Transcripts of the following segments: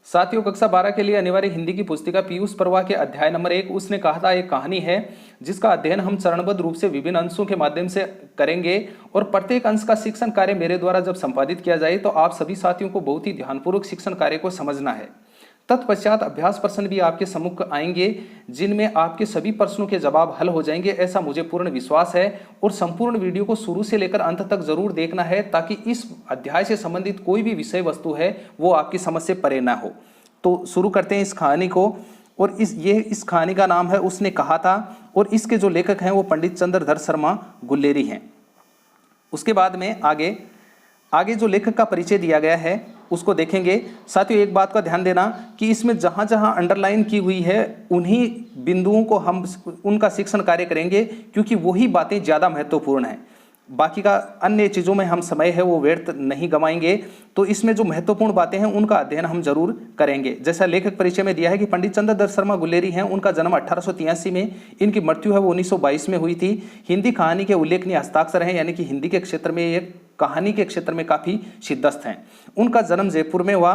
साथियों, कक्षा 12 के लिए अनिवार्य हिंदी की पुस्तिका पीयूष परवा के अध्याय नंबर 1 उसने कहा था एक कहानी है जिसका अध्ययन हम चरणबद्ध रूप से विभिन्न अंशों के माध्यम से करेंगे और प्रत्येक अंश का शिक्षण कार्य मेरे द्वारा जब संपादित किया जाए तो आप सभी साथियों को बहुत ही ध्यानपूर्वक शिक्षण कार्य को समझना है। तत्पश्चात अभ्यास प्रश्न भी आपके सम्मुख आएंगे जिनमें आपके सभी प्रश्नों के जवाब हल हो जाएंगे, ऐसा मुझे पूर्ण विश्वास है। और संपूर्ण वीडियो को शुरू से लेकर अंत तक जरूर देखना है ताकि इस अध्याय से संबंधित कोई भी विषय वस्तु है वो आपकी समझ से परे ना हो। तो शुरू करते हैं इस कहानी को। और इस कहानी का नाम है उसने कहा था और इसके जो लेखक हैं वो पंडित चंद्रधर शर्मा गुल्लेरी हैं। उसके बाद में आगे जो लेखक का परिचय दिया गया है उसको देखेंगे। साथियों, एक बात का ध्यान देना कि इसमें जहाँ जहाँ अंडरलाइन की हुई है उन्हीं बिंदुओं को हम उनका शिक्षण कार्य करेंगे क्योंकि वही बातें ज़्यादा महत्वपूर्ण हैं। बाकी का अन्य चीज़ों में हम समय है वो व्यर्थ नहीं गंवाएंगे। तो इसमें जो महत्वपूर्ण बातें हैं उनका अध्ययन हम जरूर करेंगे। जैसा लेखक परिचय में दिया है कि पंडित चंद्रधर शर्मा गुल्लेरी हैं, उनका जन्म 1883 में, इनकी मृत्यु है वो 1922 में हुई थी। हिंदी कहानी के उल्लेखनीय हस्ताक्षर हैं, यानी कि हिंदी के क्षेत्र में ये कहानी के क्षेत्र में काफ़ी सिद्धस्त हैं। उनका जन्म जयपुर में हुआ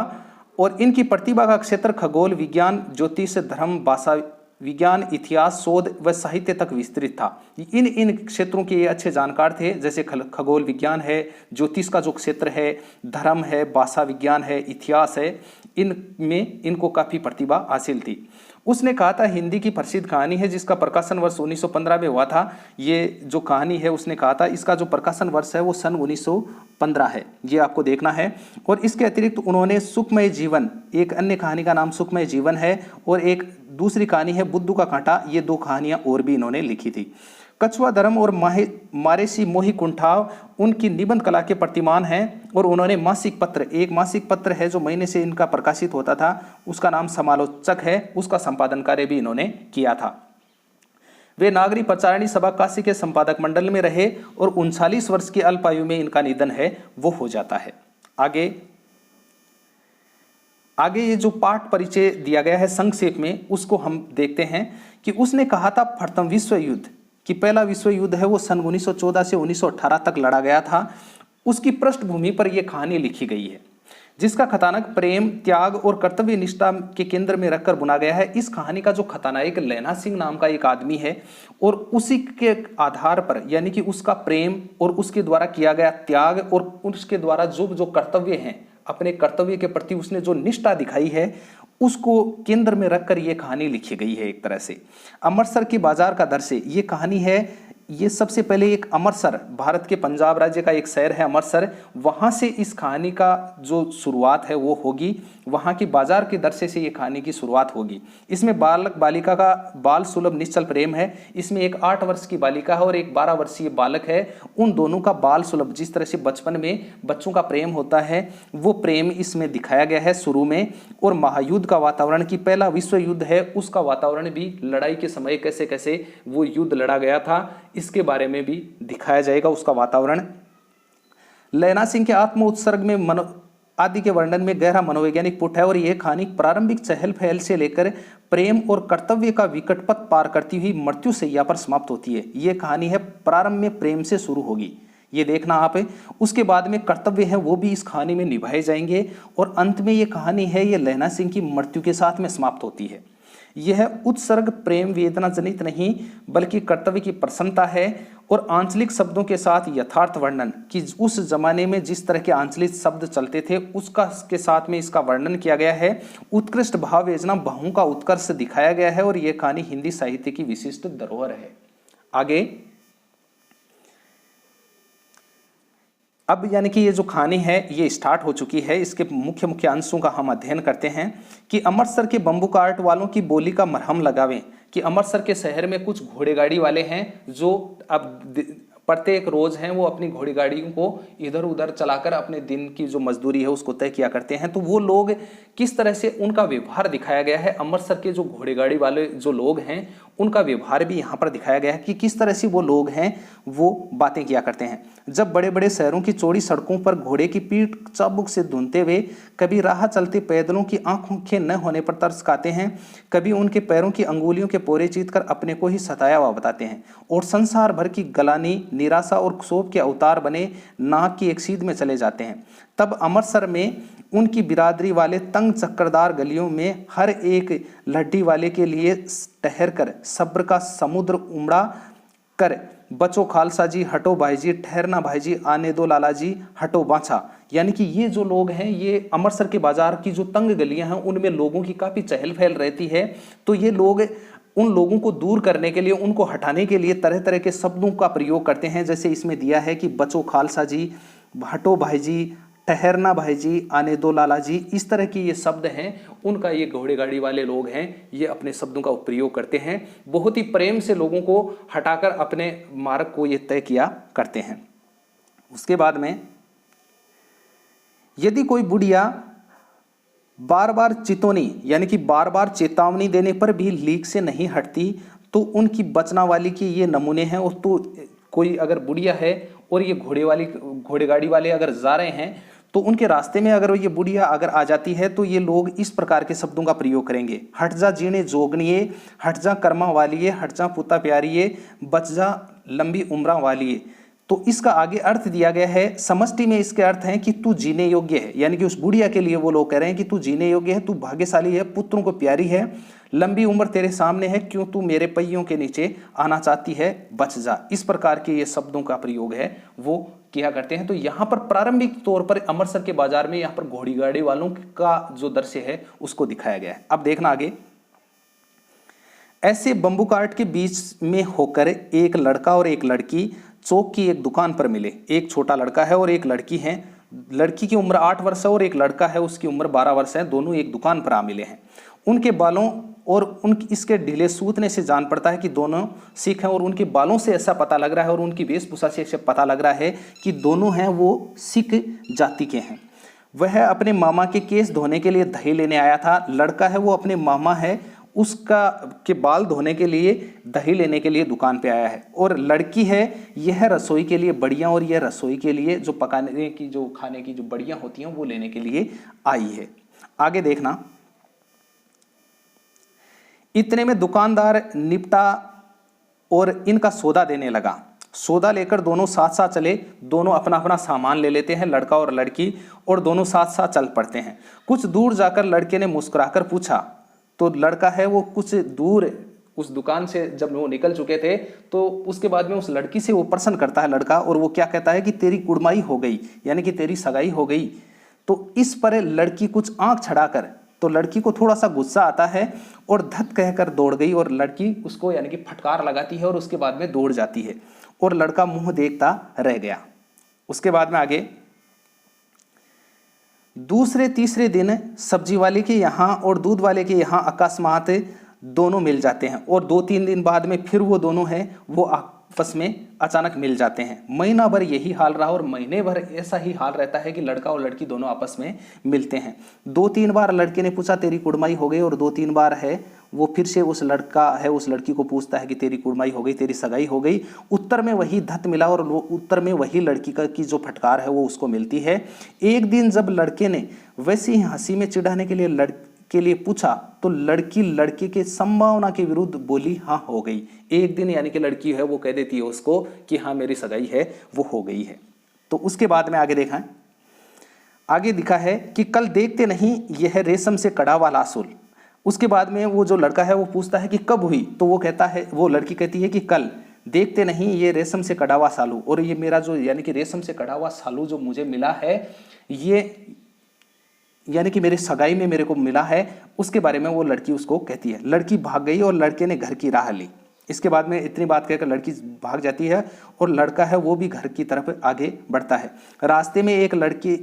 और इनकी प्रतिभा का क्षेत्र खगोल विज्ञान, ज्योतिष, धर्म, भाषा विज्ञान, इतिहास, शोध व साहित्य तक विस्तृत था। इन क्षेत्रों के ये अच्छे जानकार थे, जैसे खगोल विज्ञान है, ज्योतिष का जो क्षेत्र है, धर्म है, भाषा विज्ञान है, इतिहास है, इनमें इनको काफ़ी प्रतिभा हासिल थी। उसने कहा था हिंदी की प्रसिद्ध कहानी है जिसका प्रकाशन वर्ष 1915 में हुआ था। ये जो कहानी है उसने कहा था इसका जो प्रकाशन वर्ष है वो सन 1915 है, ये आपको देखना है। और इसके अतिरिक्त उन्होंने सुखमय जीवन, एक अन्य कहानी का नाम सुखमय जीवन है और एक दूसरी कहानी है बुद्धू का कांटा, ये दो कहानियां और भी इन्होंने लिखी थी। कछुआ धर्म और मारेसी मोही कुंठाव उनकी निबंध कला के प्रतिमान हैं। और उन्होंने एक मासिक पत्र है जो महीने से इनका प्रकाशित होता था, उसका नाम समालोचक है, उसका संपादन कार्य भी इन्होंने किया था। वे नागरी प्रचारणी सभा काशी के संपादक मंडल में रहे और 39 वर्ष की अल्पायु में इनका निधन है वो हो जाता है। आगे ये जो पाठ परिचय दिया गया है संक्षेप में उसको हम देखते हैं कि उसने कहा था प्रथम विश्व युद्ध कि पहला विश्व युद्ध है वो सन 1914 से 1918 तक लड़ा गया था। उसकी पृष्ठभूमि पर यह कहानी लिखी गई है जिसका कथानक प्रेम, त्याग और कर्तव्य निष्ठा के केंद्र में रखकर बुना गया है। इस कहानी का जो कथानायक लैना सिंह नाम का एक आदमी है और उसी के आधार पर, यानी कि उसका प्रेम और उसके द्वारा किया गया त्याग और उसके द्वारा जो कर्तव्य हैं, अपने कर्तव्य के प्रति उसने जो निष्ठा दिखाई है उसको केंद्र में रखकर यह कहानी लिखी गई है। एक तरह से अमृतसर के बाजार का दर से ये कहानी है। ये सबसे पहले एक अमृतसर, भारत के पंजाब राज्य का एक शहर है अमृतसर, वहाँ से इस कहानी का जो शुरुआत है वो होगी। वहाँ की बाजार के दरसे से ये कहानी की शुरुआत होगी। इसमें बालक बालिका का बाल सुलभ निश्चल प्रेम है। इसमें एक 8 वर्ष की बालिका है और एक 12 वर्षीय बालक है। उन दोनों का बाल सुलभ, जिस तरह से बचपन में बच्चों का प्रेम होता है वो प्रेम इसमें दिखाया गया है शुरू में। और महायुद्ध का वातावरण, की पहला विश्व युद्ध है उसका वातावरण भी, लड़ाई के समय कैसे कैसे वो युद्ध लड़ा गया था इसके बारे में भी दिखाया जाएगा, उसका वातावरण। लैना सिंह के आत्म उत्सर्ग में आदि के वर्णन में गहरा मनोवैज्ञानिक पुट है और यह कहानी प्रारंभिक चहल पहल से लेकर प्रेम और कर्तव्य का विकट पथ पार करती हुई मृत्यु सैया पर समाप्त होती है। यह कहानी है प्रारंभ में प्रेम से शुरू होगी, ये देखना आप। उसके बाद में कर्तव्य है वो भी इस कहानी में निभाए जाएंगे और अंत में ये कहानी है ये लैना सिंह की मृत्यु के साथ में समाप्त होती है। यह उत्सर्ग प्रेम वेदना जनित नहीं बल्कि कर्तव्य की प्रसन्नता है और आंचलिक शब्दों के साथ यथार्थ वर्णन, कि उस जमाने में जिस तरह के आंचलिक शब्द चलते थे उसका के साथ में इसका वर्णन किया गया है। उत्कृष्ट भाव वेदना भावों का उत्कर्ष दिखाया गया है और यह कहानी हिंदी साहित्य की विशिष्ट धरोहर है। आगे अब यानी कि ये जो कहानी है ये स्टार्ट हो चुकी है। इसके मुख्य मुख्य अंशों का हम अध्ययन करते हैं कि अमृतसर के बम्बू काट वालों की बोली का मरहम लगावें। कि अमृतसर के शहर में कुछ घोड़े गाड़ी वाले हैं जो अब प्रत्येक रोज हैं वो अपनी घोड़ी गाड़ियों को इधर उधर चलाकर अपने दिन की जो मजदूरी है उसको तय किया करते हैं। तो वो लोग किस तरह से उनका व्यवहार दिखाया गया है। अमृतसर के जो घोड़े गाड़ी वाले जो लोग हैं उनका व्यवहार भी यहाँ पर दिखाया गया है कि किस तरह से वो लोग हैं वो बातें किया करते हैं। जब बड़े बड़े शहरों की चौड़ी सड़कों पर घोड़े की पीठ चाबुक से धुनते हुए कभी राह चलते पैदलों की आंखें न होने पर तरस खाते हैं, कभी उनके पैरों की अंगुलियों के पोरे चीत कर अपने को ही सताया हुआ बताते हैं और संसार भर की गलानी, निराशा और क्षोभ के अवतार बने नाक की एक सीध में चले जाते हैं। तब अमृतसर में उनकी बिरादरी वाले तंग चक्करदार गलियों में हर एक लड्डी वाले के लिए ठहर कर सब्र का समुद्र उमड़ा कर बचो खालसा जी, हटो भाई जी, ठहरना भाई जी, आने दो लाला जी, हटो बाछा। यानी कि ये जो लोग हैं, ये अमृतसर के बाजार की जो तंग गलियां हैं उनमें लोगों की काफी चहल पहल रहती है। तो ये लोग उन लोगों को दूर करने के लिए, उनको हटाने के लिए तरह तरह के शब्दों का प्रयोग करते हैं। जैसे इसमें दिया है कि बचो खालसा जी, हटो भाई जी, ठहरना भाई जी, आने दो लाला जी, इस तरह के ये शब्द हैं उनका ये घोड़े गाड़ी वाले लोग हैं, ये अपने शब्दों का प्रयोग करते हैं। बहुत ही प्रेम से लोगों को हटाकर अपने मार्ग को ये तय किया करते हैं। उसके बाद में यदि कोई बुढ़िया बार बार चितौनी यानी कि बार बार चेतावनी देने पर भी लीक से नहीं हटती तो उनकी बचना वाली के ये नमूने हैं। और तो कोई अगर बुढ़िया है और ये घोड़े गाड़ी वाले अगर जा रहे हैं तो उनके रास्ते में अगर ये बुढ़िया अगर आ जाती है तो ये लोग इस प्रकार के शब्दों का प्रयोग करेंगे। हट जा जीने जोगनिए, हट जा कर्मा वालिए, हट जा पुता प्यारिए, बच जा लंबी उम्र वालिए। तो इसका आगे अर्थ दिया गया है, समष्टि में इसके अर्थ हैं कि तू जीने योग्य है, यानी कि उस बुढ़िया के लिए वो लोग कह रहे हैं कि तू जीने योग्य है, तू भाग्यशाली है, पुत्रों को प्यारी है, लंबी उम्र तेरे सामने है, क्यों तू मेरे पहियों के नीचे आना चाहती है, बच जा। इस प्रकार के ये शब्दों का प्रयोग है वो किया करते हैं। तो यहाँ पर प्रारंभिक तौर पर अमृतसर के बाजार में यहाँ पर घोड़ी गाड़ी वालों का जो दृश्य है उसको दिखाया गया है। अब देखना आगे। ऐसे बंबू कार्ट के बीच में होकर एक लड़का और एक लड़की चौक की एक दुकान पर मिले। एक छोटा लड़का है और एक लड़की है। लड़की की उम्र 8 वर्ष है और एक लड़का है उसकी उम्र 12 वर्ष है। दोनों एक दुकान पर आ मिले हैं। उनके बालों और इसके ढीले सूतने से जान पड़ता है कि दोनों सिख हैं और उनके बालों से ऐसा पता लग रहा है और उनकी वेशभूषा से ऐसा पता लग रहा है कि दोनों हैं वो सिख जाति के हैं। वह अपने मामा के केस धोने के लिए दही लेने आया था। लड़का है वो अपने मामा है उसका के बाल धोने के लिए दही लेने के लिए दुकान पे आया है। और लड़की है यह रसोई के लिए बढ़िया और यह रसोई के लिए जो पकाने की जो खाने की जो बढ़िया होती हैं वो लेने के लिए आई है। आगे देखना। इतने में दुकानदार निपटा और इनका सौदा देने लगा। सौदा लेकर दोनों साथ साथ चले। दोनों अपना अपना सामान ले लेते हैं, लड़का और लड़की, और दोनों साथ साथ चल पड़ते हैं। कुछ दूर जाकर लड़के ने मुस्कुराकर पूछा। तो लड़का है वो कुछ दूर उस दुकान से जब वो निकल चुके थे तो उसके बाद में उस लड़की से वो प्रश्न करता है लड़का, और वो क्या कहता है कि तेरी कुड़माई हो गई, यानी कि तेरी सगाई हो गई। तो इस पर लड़की कुछ आंख छड़ाकर, तो लड़की को थोड़ा सा गुस्सा आता है और धत कहकर दौड़ गई और लड़की उसको यानी कि फटकार लगाती है और उसके बाद में दौड़ जाती है और लड़का मुंह देखता रह गया। उसके बाद में आगे दूसरे तीसरे दिन सब्जी वाले के यहाँ और दूध वाले के यहाँ अकस्मात दोनों मिल जाते हैं और 2-3 दिन बाद में फिर वो दोनों हैं वो आपस में अचानक मिल जाते हैं। महीना भर यही हाल रहा और महीने भर ऐसा ही हाल रहता है कि लड़का और लड़की दोनों आपस में मिलते हैं। 2-3 बार लड़के ने पूछा तेरी कुड़माई हो गई, और 2-3 बार है वो फिर से उस लड़का है उस लड़की को पूछता है कि तेरी कुड़माई हो गई, तेरी सगाई हो गई। उत्तर में वही धत मिला और वो उत्तर में वही लड़की का की जो फटकार है वो उसको मिलती है। एक दिन जब लड़के ने वैसे ही हंसी में चिढ़ाने के लिए पूछा तो लड़की लड़के के संभावना के विरुद्ध बोली हाँ हो गई। एक दिन यानी कि लड़की है वो कह देती है उसको कि हाँ मेरी सगाई है वो हो गई है। तो उसके बाद में आगे देखा है, आगे दिखा है कि कल देखते नहीं यह रेशम से कड़ा वाला असूल। उसके बाद में वो जो लड़का है वो पूछता है कि कब हुई, तो वो कहता है वो लड़की कहती है कि कल देखते नहीं ये रेशम से कड़ा हुआ सालू, और ये मेरा जो यानी कि रेशम से कड़ा हुआ सालू जो मुझे मिला है ये यानी कि मेरे सगाई में मेरे को मिला है, उसके बारे में वो लड़की उसको कहती है। लड़की भाग गई और लड़के ने घर की राह ली। इसके बाद में इतनी बात कहकर लड़की भाग जाती है और लड़का है वो भी घर की तरफ आगे बढ़ता है। रास्ते में एक लड़की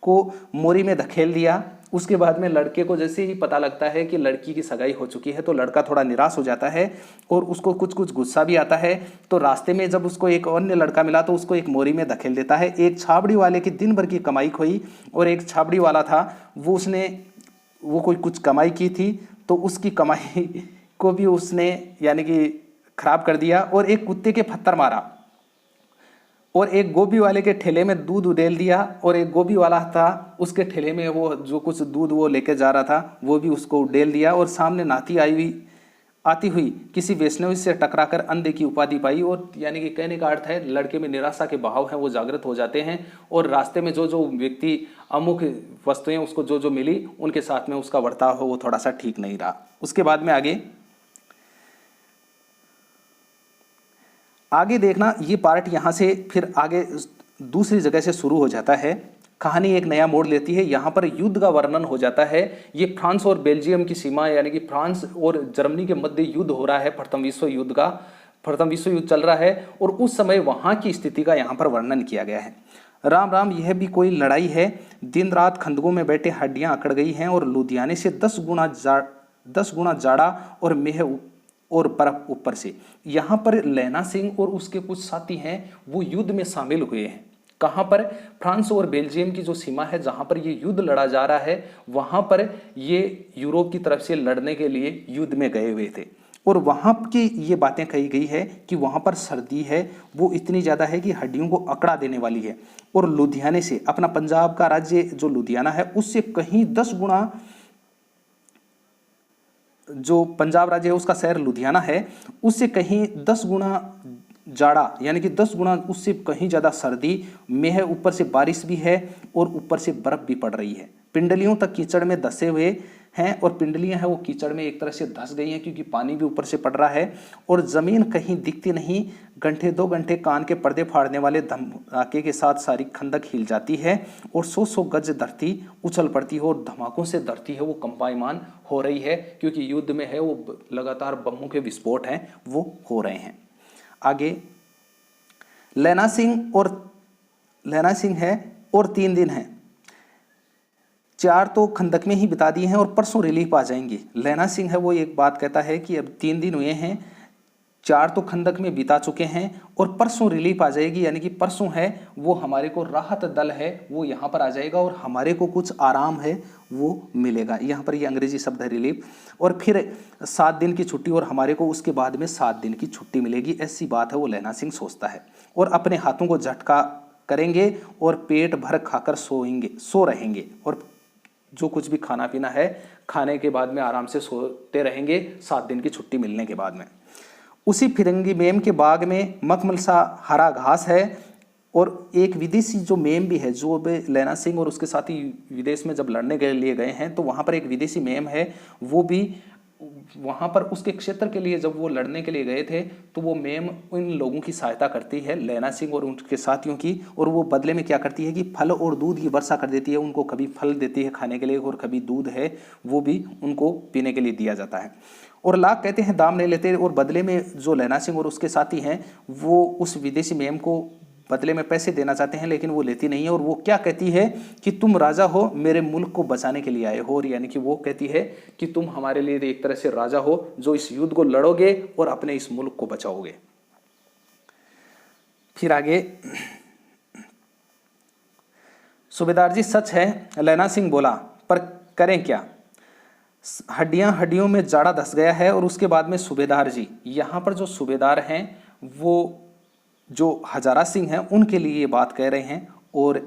को मोरी में धकेल दिया। उसके बाद में लड़के को जैसे ही पता लगता है कि लड़की की सगाई हो चुकी है तो लड़का थोड़ा निराश हो जाता है और उसको कुछ गुस्सा भी आता है। तो रास्ते में जब उसको एक अन्य लड़का मिला तो उसको एक मोरी में धकेल देता है। एक छाबड़ी वाले की दिन भर की कमाई खोई और एक छाबड़ी वाला था वो कोई कुछ कमाई की थी तो उसकी कमाई को भी उसने यानी कि खराब कर दिया और एक कुत्ते के पत्थर मारा और एक गोभी वाले के ठेले में दूध उडेल दिया और एक गोभी वाला था उसके ठेले में वो जो कुछ दूध वो लेके जा रहा था वो भी उसको उडेल दिया और सामने नाती आती हुई किसी वैष्णवी से टकराकर अंधे की उपाधि पाई। और यानी कि कहने का अर्थ है लड़के में निराशा के भाव हैं वो जागृत हो जाते हैं, और रास्ते में जो जो व्यक्ति अमुक वस्तुएं उसको जो जो मिली उनके साथ में उसका बर्ताव हो वो थोड़ा सा ठीक नहीं रहा। उसके बाद में आगे देखना, ये पार्ट यहाँ से फिर आगे दूसरी जगह से शुरू हो जाता है। कहानी एक नया मोड़ लेती है। यहाँ पर युद्ध का वर्णन हो जाता है। ये फ्रांस और बेल्जियम की सीमा, यानी कि फ्रांस और जर्मनी के मध्य युद्ध हो रहा है, प्रथम विश्व युद्ध चल रहा है, और उस समय वहाँ की स्थिति का यहाँ पर वर्णन किया गया है। राम राम, यह भी कोई लड़ाई है। दिन रात खंदकों में बैठे हड्डियाँ अकड़ गई हैं, और लुधियाने से 10 गुना जाड़ा और मेह और बर्फ ऊपर से। यहाँ पर लैना सिंह और उसके कुछ साथी हैं वो युद्ध में शामिल हुए हैं। कहाँ पर? फ्रांस और बेल्जियम की जो सीमा है जहाँ पर ये युद्ध लड़ा जा रहा है, वहाँ पर ये यूरोप की तरफ से लड़ने के लिए युद्ध में गए हुए थे। और वहाँ की ये बातें कही गई है कि वहाँ पर सर्दी है वो इतनी ज़्यादा है कि हड्डियों को अकड़ा देने वाली है। और लुधियाने से, अपना पंजाब का राज्य जो लुधियाना है उससे कहीं 10 गुना, जो पंजाब राज्य है उसका शहर लुधियाना है, उससे कहीं 10 गुना जाड़ा, यानी कि 10 गुना उससे कहीं ज़्यादा सर्दी में है। ऊपर से बारिश भी है और ऊपर से बर्फ भी पड़ रही है। पिंडलियों तक कीचड़ में धसे हुए हैं, और पिंडलियां हैं वो कीचड़ में एक तरह से धस गई हैं क्योंकि पानी भी ऊपर से पड़ रहा है। और ज़मीन कहीं दिखती नहीं। घंटे 2 घंटे कान के पर्दे फाड़ने वाले धमाके के साथ सारी खंदक हिल जाती है, और 100 गज धरती उछल पड़ती है, और धमाकों से धरती है वो कंपायमान हो रही है, क्योंकि युद्ध में है वो लगातार बमों के विस्फोट हैं वो हो रहे हैं। आगे लैना सिंह है और 3 दिन हैं। 4 तो खंदक में ही बिता दिए हैं और परसों रिलीफ आ जाएंगे। लैना सिंह है वो एक बात कहता है कि अब 3 दिन हुए हैं, 4 तो खंदक में बिता चुके हैं और परसों रिलीफ आ जाएगी, यानी कि परसों है वो हमारे को राहत दल है वो यहाँ पर आ जाएगा और हमारे को कुछ आराम है वो मिलेगा। यहाँ पर ये अंग्रेजी शब्द है रिलीफ। और फिर 7 दिन की छुट्टी और हमारे को उसके बाद में 7 दिन की छुट्टी मिलेगी, ऐसी बात है वो लैना सिंह सोचता है। और अपने हाथों को झटका करेंगे और पेट भर खाकर सो रहेंगे, और जो कुछ भी खाना पीना है खाने के बाद में आराम से सोते रहेंगे 7 दिन की छुट्टी मिलने के बाद में। उसी फिरंगी मेम के बाग में मखमल सा हरा घास है, और एक विदेशी जो मेम भी है, जो लैना सिंह और उसके साथी विदेश में जब लड़ने के लिए गए हैं तो वहाँ पर एक विदेशी मेम है, वो भी वहाँ पर उसके क्षेत्र के लिए जब वो लड़ने के लिए गए थे तो वो मेम उन लोगों की सहायता करती है, लैना सिंह और उनके साथियों की। और वो बदले में क्या करती है कि फल और दूध की वर्षा कर देती है उनको। कभी फल देती है खाने के लिए और कभी दूध है वो भी उनको पीने के लिए दिया जाता है। और लाख कहते हैं दाम नहीं लेते, और बदले में जो लैना सिंह और उसके साथी हैं वो उस विदेशी मेम को बदले में पैसे देना चाहते हैं, लेकिन वो लेती नहीं है। और वो क्या कहती है कि तुम राजा हो, मेरे मुल्क को बचाने के लिए आए हो। और यानी कि वो कहती है कि तुम हमारे लिए एक तरह से राजा हो जो इस युद्ध को लड़ोगे और अपने इस मुल्क को बचाओगे। फिर आगे, सूबेदार जी सच है, लैना सिंह बोला, पर करें क्या? हड्डियों में जाड़ा धस गया है। और उसके बाद में सूबेदार जी, यहाँ पर जो सूबेदार हैं वो जो हजारा सिंह हैं उनके लिए ये बात कह रहे हैं। और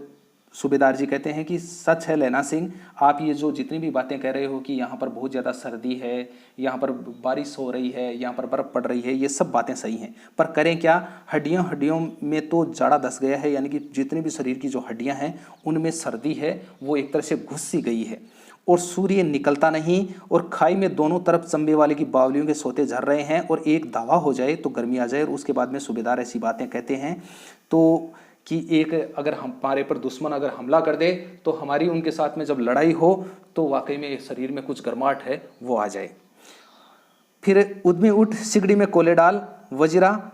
सूबेदार जी कहते हैं कि सच है लैना सिंह, आप ये जो जितनी भी बातें कह रहे हो कि यहाँ पर बहुत ज़्यादा सर्दी है, यहाँ पर बारिश हो रही है, यहाँ पर बर्फ़ पड़ रही है, ये सब बातें सही हैं, पर करें क्या? हड्डियों में तो जाड़ा धस गया है, यानी कि जितनी भी शरीर की जो हड्डियाँ हैं उनमें सर्दी है वो एक तरह से घुस सी गई है। और सूर्य निकलता नहीं, और खाई में दोनों तरफ चंबे वाले की बावलियों के सोते झर रहे हैं, और एक दावा हो जाए तो गर्मी आ जाए। और उसके बाद में सूबेदार ऐसी बातें कहते हैं तो कि एक अगर हमारे पर दुश्मन अगर हमला कर दे तो हमारी उनके साथ में जब लड़ाई हो तो वाकई में शरीर में कुछ गर्माहट है वो आ जाए। फिर उद्मी उठ, सिगड़ी में कोले डाल, वजीरा।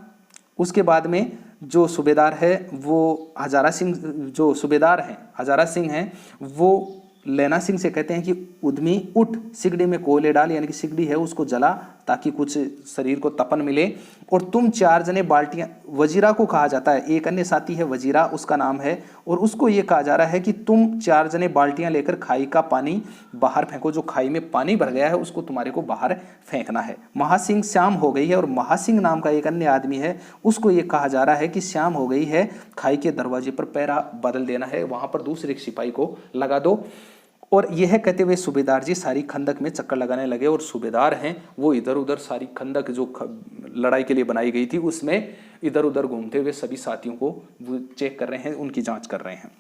उसके बाद में जो सूबेदार है वो हजारा सिंह, जो सूबेदार हैं हजारा सिंह हैं, वो लैना सिंह से कहते हैं कि उद्मी उठ, सिगड़ी में कोयले डाल, यानी कि सिगड़ी है उसको जला ताकि कुछ शरीर को तपन मिले। और तुम 4 जने बाल्टियां, वजीरा को कहा जाता है, एक अन्य साथी है वजीरा उसका नाम है, और उसको ये कहा जा रहा है कि तुम 4 जने बाल्टियां लेकर खाई का पानी बाहर फेंको। जो खाई में पानी भर गया है उसको तुम्हारे को बाहर फेंकना है। महासिंह शाम हो गई है, और महासिंह नाम का एक अन्य आदमी है उसको ये कहा जा रहा है कि शाम हो गई है, खाई के दरवाजे पर पहरा बदल देना है, वहाँ पर दूसरे सिपाही को लगा दो। और यह कहते हुए सूबेदार जी सारी खंदक में चक्कर लगाने लगे, और सूबेदार हैं वो इधर उधर सारी खंदक जो लड़ाई के लिए बनाई गई थी उसमें इधर उधर घूमते हुए सभी साथियों को चेक कर रहे हैं, उनकी जांच कर रहे हैं।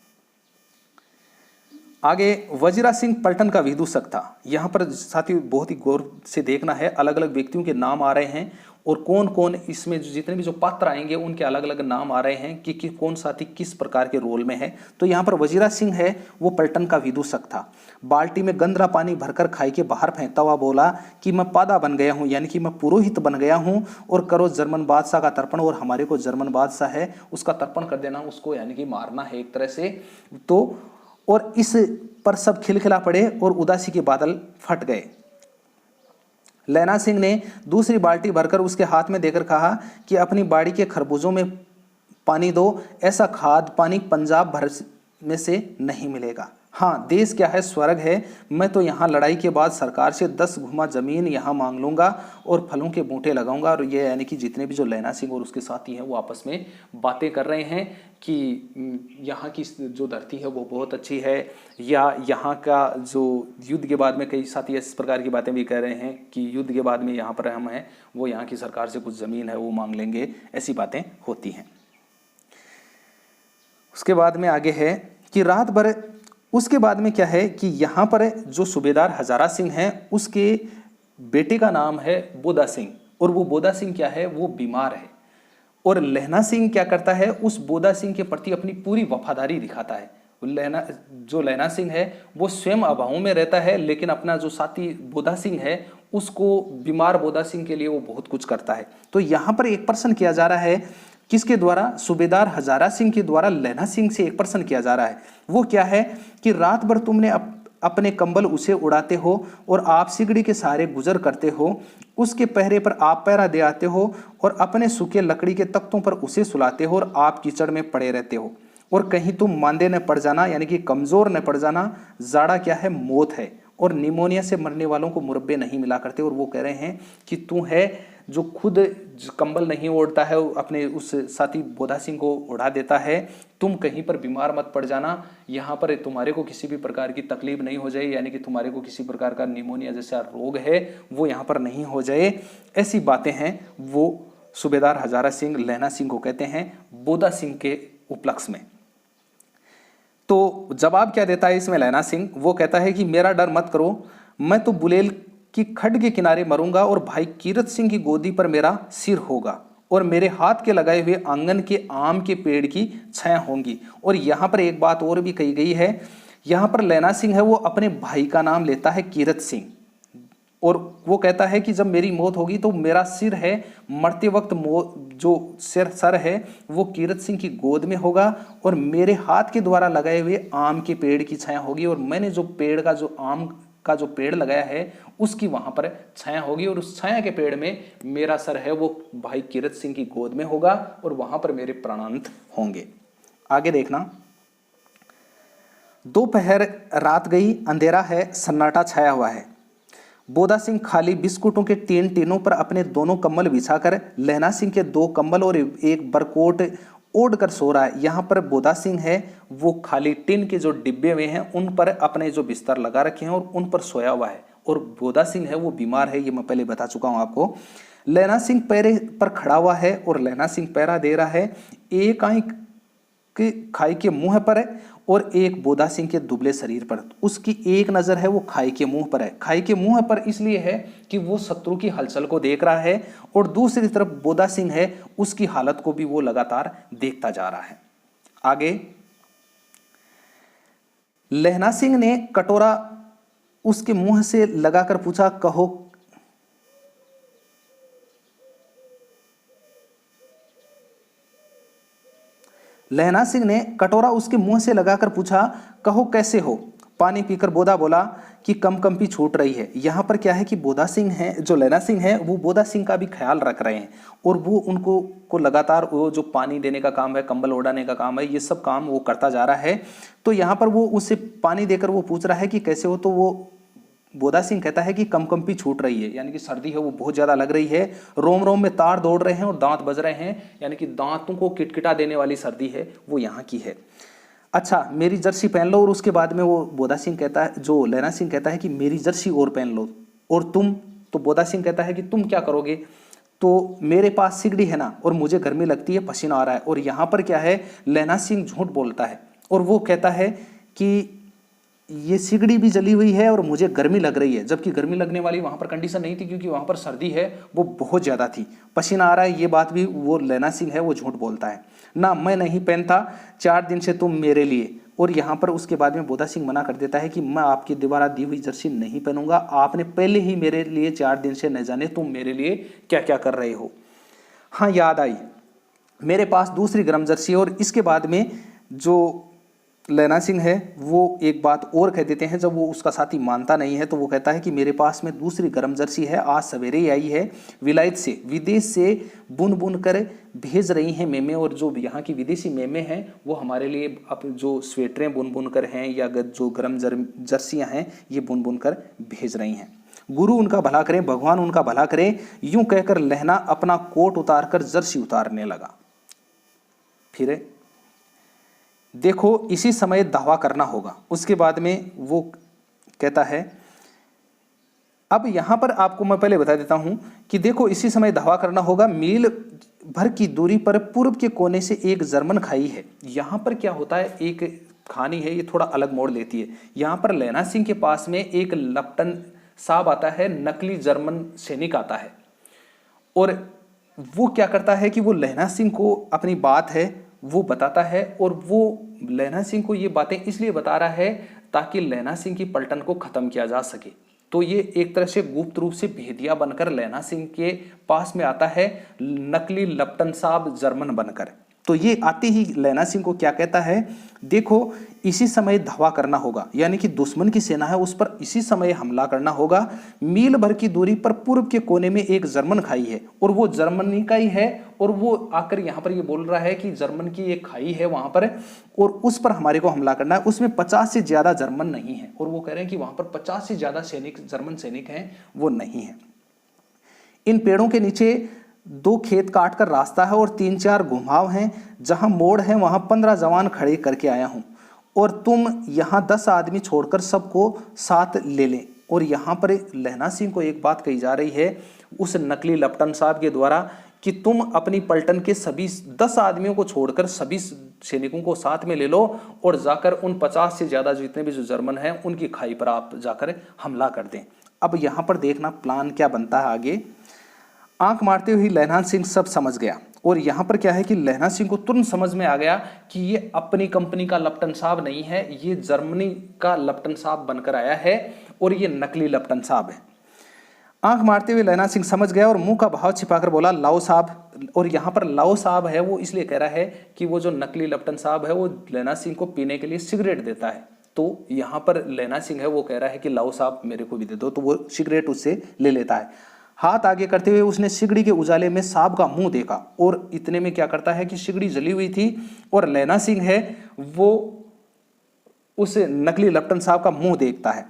आगे वजीरा सिंह पलटन का विदूषक था। यहाँ पर साथी बहुत ही गौर से देखना है, अलग अलग व्यक्तियों के नाम आ रहे हैं और कौन कौन इसमें जितने भी जो पात्र आएंगे उनके अलग अलग नाम आ रहे हैं कि कौन साथी किस प्रकार के रोल में है। तो यहाँ पर वजीरा सिंह है वो पलटन का विदूषक था। बाल्टी में गंदरा पानी भरकर खाई के बाहर फेंकता हुआ बोला कि मैं पादा बन गया हूँ, यानी कि मैं पुरोहित बन गया हूँ, और करो जर्मन बादशाह का तर्पण, और हमारे को जर्मन बादशाह है उसका तर्पण कर देना, उसको यानी कि मारना है एक तरह से। तो और इस पर सब खिलखिला पड़े और उदासी के बादल फट गए। लैना सिंह ने दूसरी बाल्टी भरकर उसके हाथ में देकर कहा कि अपनी बाड़ी के खरबूजों में पानी दो, ऐसा खाद पानी पंजाब भर में से नहीं मिलेगा। हाँ, देश क्या है स्वर्ग है, मैं तो यहाँ लड़ाई के बाद सरकार से 10 घुमा जमीन यहाँ मांग लूँगा और फलों के बूटे लगाऊंगा। और ये यानी कि जितने भी जो लैना सिंह और उसके साथी हैं वो आपस में बातें कर रहे हैं कि यहाँ की जो धरती है वो बहुत अच्छी है, या यहाँ का जो युद्ध के बाद में कई साथी इस प्रकार की बातें भी कह रहे हैं कि युद्ध के बाद में यहाँ पर हम हैं वो यहाँ की सरकार से कुछ ज़मीन है वो मांग लेंगे, ऐसी बातें होती हैं। उसके बाद में आगे है कि रात भर, उसके बाद में क्या है कि यहाँ पर जो सूबेदार हजारा सिंह हैं उसके बेटे का नाम है बोदा सिंह, और वो बोदा सिंह क्या है वो बीमार है, और लैना सिंह क्या करता है उस बोदा सिंह के प्रति अपनी पूरी वफादारी दिखाता है। लैना सिंह है वो स्वयं अभाव में रहता है, लेकिन अपना जो साथी बोदा सिंह है उसको, बीमार बोदा सिंह के लिए वो बहुत कुछ करता है। तो यहाँ पर एक प्रश्न किया जा रहा है, किसके द्वारा? सूबेदार हजारा सिंह के द्वारा लैना सिंह से एक प्रश्न किया जा रहा है। वो क्या है कि रात भर तुमने अपने कंबल उसे उड़ाते हो और आप सिगड़ी के सहारे गुजर करते हो, उसके पहरे पर आप पहरा दे आते हो और अपने सूखे लकड़ी के तख्तों पर उसे सुलाते हो और आप कीचड़ में पड़े रहते हो, और कहीं तुम मांदे न पड़ जाना, यानी कि कमजोर न पड़ जाना। जाड़ा क्या है? मौत है, और निमोनिया से मरने वालों को मुरब्बे नहीं मिला करते। और वो कह रहे हैं कि तू है जो खुद कंबल नहीं ओढ़ता है, अपने उस साथी बोधा सिंह को उड़ा देता है, तुम कहीं पर बीमार मत पड़ जाना, यहाँ पर तुम्हारे को किसी भी प्रकार की तकलीफ नहीं हो जाए, यानी कि तुम्हारे को किसी प्रकार का निमोनिया जैसा रोग है वो यहाँ पर नहीं हो जाए। ऐसी बातें हैं वो सूबेदार हजारा सिंह लैना सिंह को कहते हैं बोधा सिंह के उपलक्ष्य में। तो जवाब क्या देता है इसमें लैना सिंह? वो कहता है कि मेरा डर मत करो, मैं तो बुलेल की खड्ड के किनारे मरूंगा और भाई कीरत सिंह की गोदी पर मेरा सिर होगा, और मेरे हाथ के लगाए हुए आंगन के आम के पेड़ की छाया होंगी। और यहाँ पर एक बात और भी कही गई है, यहाँ पर लैना सिंह है वो अपने भाई का नाम लेता है कीरत सिंह, और वो कहता है कि जब मेरी मौत होगी तो मेरा सिर है मरते वक्त जो सर है वो कीरत सिंह की गोद में होगा, और मेरे हाथ के द्वारा लगाए हुए आम के पेड़ की छाया होगी, और मैंने जो पेड़ का जो आम का जो पेड़ लगाया है उसकी वहां पर छाया होगी, और उस छाया के पेड़ में मेरा सर है वो भाई कीरत सिंह की गोद में होगा, और वहां पर मेरे प्राणांत होंगे। आगे देखना, दोपहर रात गई, अंधेरा है, सन्नाटा छाया हुआ है। बोधा सिंह खाली बिस्कुटों के तीन टीनों पर अपने दोनों कंबल बिछाकर लैना सिंह के 2 कंबल और एक बरकोट ओढ़ कर सो रहा है। यहाँ पर बोधा सिंह है वो खाली टिन के जो डिब्बे में हैं उन पर अपने जो बिस्तर लगा रखे हैं और उन पर सोया हुआ है, और बोधा सिंह है वो बीमार है, ये मैं पहले बता चुका हूँ आपको। लैना सिंह पैरे पर खड़ा हुआ है और लैना सिंह पैरा दे रहा है, एक आंख खाई के मुंह पर है और एक बोधा सिंह के दुबले शरीर पर। उसकी एक नजर है वो खाई के मुंह पर है। खाई के मुंह पर इसलिए है कि वो शत्रु की हलचल को देख रहा है, और दूसरी तरफ बोधा सिंह है उसकी हालत को भी वो लगातार देखता जा रहा है। आगे लैना सिंह ने कटोरा उसके मुंह से लगाकर पूछा, कहो लैना सिंह ने कटोरा उसके मुंह से लगाकर पूछा, कहो कैसे हो? पानी पीकर बोधा बोला कि कंपी छूट रही है। यहाँ पर क्या है कि बोधा सिंह है जो लैना सिंह है वो बोधा सिंह का भी ख्याल रख रहे हैं, और वो उनको को लगातार वो जो पानी देने का काम है, कंबल ओढ़ाने का काम है, ये सब काम वो करता जा रहा है। तो यहाँ पर वो उससे पानी देकर वो पूछ रहा है कि कैसे हो, तो वो बोधा सिंह कहता है कि कंपी छूट रही है, यानी कि सर्दी है वो बहुत ज़्यादा लग रही है, रोम रोम में तार दौड़ रहे हैं और दांत बज रहे हैं, यानी कि दांतों को किटकिटा देने वाली सर्दी है वो यहाँ की है। अच्छा मेरी जर्सी पहन लो। और उसके बाद में वो बोधा सिंह कहता है, जो लैना सिंह कहता है कि मेरी जर्सी और पहन लो। और तुम, तो बोधा सिंह कहता है कि तुम क्या करोगे? तो मेरे पास सिगड़ी है ना, और मुझे गर्मी लगती है, पसीना आ रहा है। और यहाँ पर क्या है, लैना सिंह झूठ बोलता है और वो कहता है कि ये सिगड़ी भी जली हुई है और मुझे गर्मी लग रही है, जबकि गर्मी लगने वाली वहाँ पर कंडीशन नहीं थी, क्योंकि वहाँ पर सर्दी है वो बहुत ज़्यादा थी। पसीना आ रहा है, ये बात भी वो लैना सिंह है वो झूठ बोलता है ना, मैं नहीं पहनता, 4 दिन से तुम मेरे लिए। और यहाँ पर उसके बाद में बोधा सिंह मना कर देता है कि मैं आपकी दोबारा दी हुई जर्सी नहीं पहनूंगा, आपने पहले ही मेरे लिए 4 दिन से न जाने तुम मेरे लिए क्या क्या कर रहे हो। हाँ याद आई, मेरे पास दूसरी गर्म जर्सी है। और इसके बाद में जो लैना सिंह है वो एक बात और कह देते हैं, जब वो उसका साथी मानता नहीं है तो वो कहता है कि मेरे पास में दूसरी गर्म जर्सी है, आज सवेरे ही आई है विलायत से, विदेश से बुन बुन कर भेज रही हैं मेमे। और जो यहाँ की विदेशी मेमे हैं वो हमारे लिए अब जो स्वेटरें बुन बुन कर हैं या जो गर्म जर्सियाँ हैं ये बुन बुन कर भेज रही हैं। गुरु उनका भला करें, भगवान उनका भला करें, यूं कहकर लहना अपना कोट उतार कर जर्सी उतारने लगा। फिर देखो इसी समय दावा करना होगा। उसके बाद में वो कहता है, अब यहां पर आपको मैं पहले बता देता हूं कि देखो इसी समय दावा करना होगा, मील भर की दूरी पर पूर्व के कोने से एक जर्मन खाई है। यहां पर क्या होता है, एक कहानी है ये थोड़ा अलग मोड़ लेती है। यहां पर लैना सिंह के पास में एक लप्टन साहब आता है, नकली जर्मन सैनिक आता है, और वो क्या करता है कि वो लैना सिंह को अपनी बात है वो बताता है। और वो लैना सिंह को ये बातें इसलिए बता रहा है ताकि लैना सिंह की पलटन को खत्म किया जा सके। तो ये एक तरह से गुप्त रूप से भेदिया बनकर लैना सिंह के पास में आता है, नकली लप्टन साहब जर्मन बनकर। तो ये आते ही लैना सिंह को क्या कहता है, देखो इसी समय धावा करना होगा, यानी कि दुश्मन की सेना है उस पर इसी समय हमला करना होगा। मील भर की दूरी पर पूर्व के कोने में एक जर्मन खाई है, और वो जर्मनी का ही है। और वो आकर यहाँ पर ये बोल रहा है कि जर्मन की एक खाई है वहां पर, और उस पर हमारे को हमला करना है। उसमें 50 से ज्यादा जर्मन नहीं है, और वो कह रहे हैं कि वहां पर 50 से ज्यादा सैनिक, जर्मन सैनिक हैं, वो नहीं है। इन पेड़ों के नीचे 2 खेत काट कर रास्ता है और 3-4 घुमाव हैं, जहां मोड़ है वहां 15 जवान खड़े करके आया हूं, और तुम यहां 10 आदमी छोड़कर सबको साथ ले लें। और यहां पर लैना सिंह को एक बात कही जा रही है उस नकली लप्टन साहब के द्वारा कि तुम अपनी पलटन के सभी 10 आदमियों को छोड़कर सभी सैनिकों को साथ में ले लो और जाकर उन 50 से ज्यादा जितने भी जो जर्मन हैं उनकी खाई पर आप जाकर हमला कर दें। अब यहां पर देखना प्लान क्या बनता है आगे। आंख मारते हुए लैना सिंह सब समझ गया, और यहां पर क्या है कि लैना सिंह को तुरंत समझ में आ गया कि ये अपनी कंपनी का लप्टन साहब नहीं है, ये जर्मनी का लप्टन साहब बनकर आया है और ये नकली लप्टन साहब है। आंख मारते हुए लैना सिंह समझ गया और मुंह का भाव छिपाकर बोला, लाओ साहब। और यहाँ पर लाओ साहब है वो इसलिए कह रहा है कि वो जो नकली लप्टन साहब है वो लैना सिंह को पीने के लिए सिगरेट देता है। तो यहाँ पर लैना सिंह है वो कह रहा है कि लाओ साहब मेरे को भी दे दो, तो वो सिगरेट उससे ले लेता है। हाथ आगे करते हुए उसने सिगड़ी के उजाले में साहब का मुंह देखा, और इतने में क्या करता है कि सिगड़ी जली हुई थी और लैना सिंह है वो उस नकली लप्टन साहब का मुंह देखता है।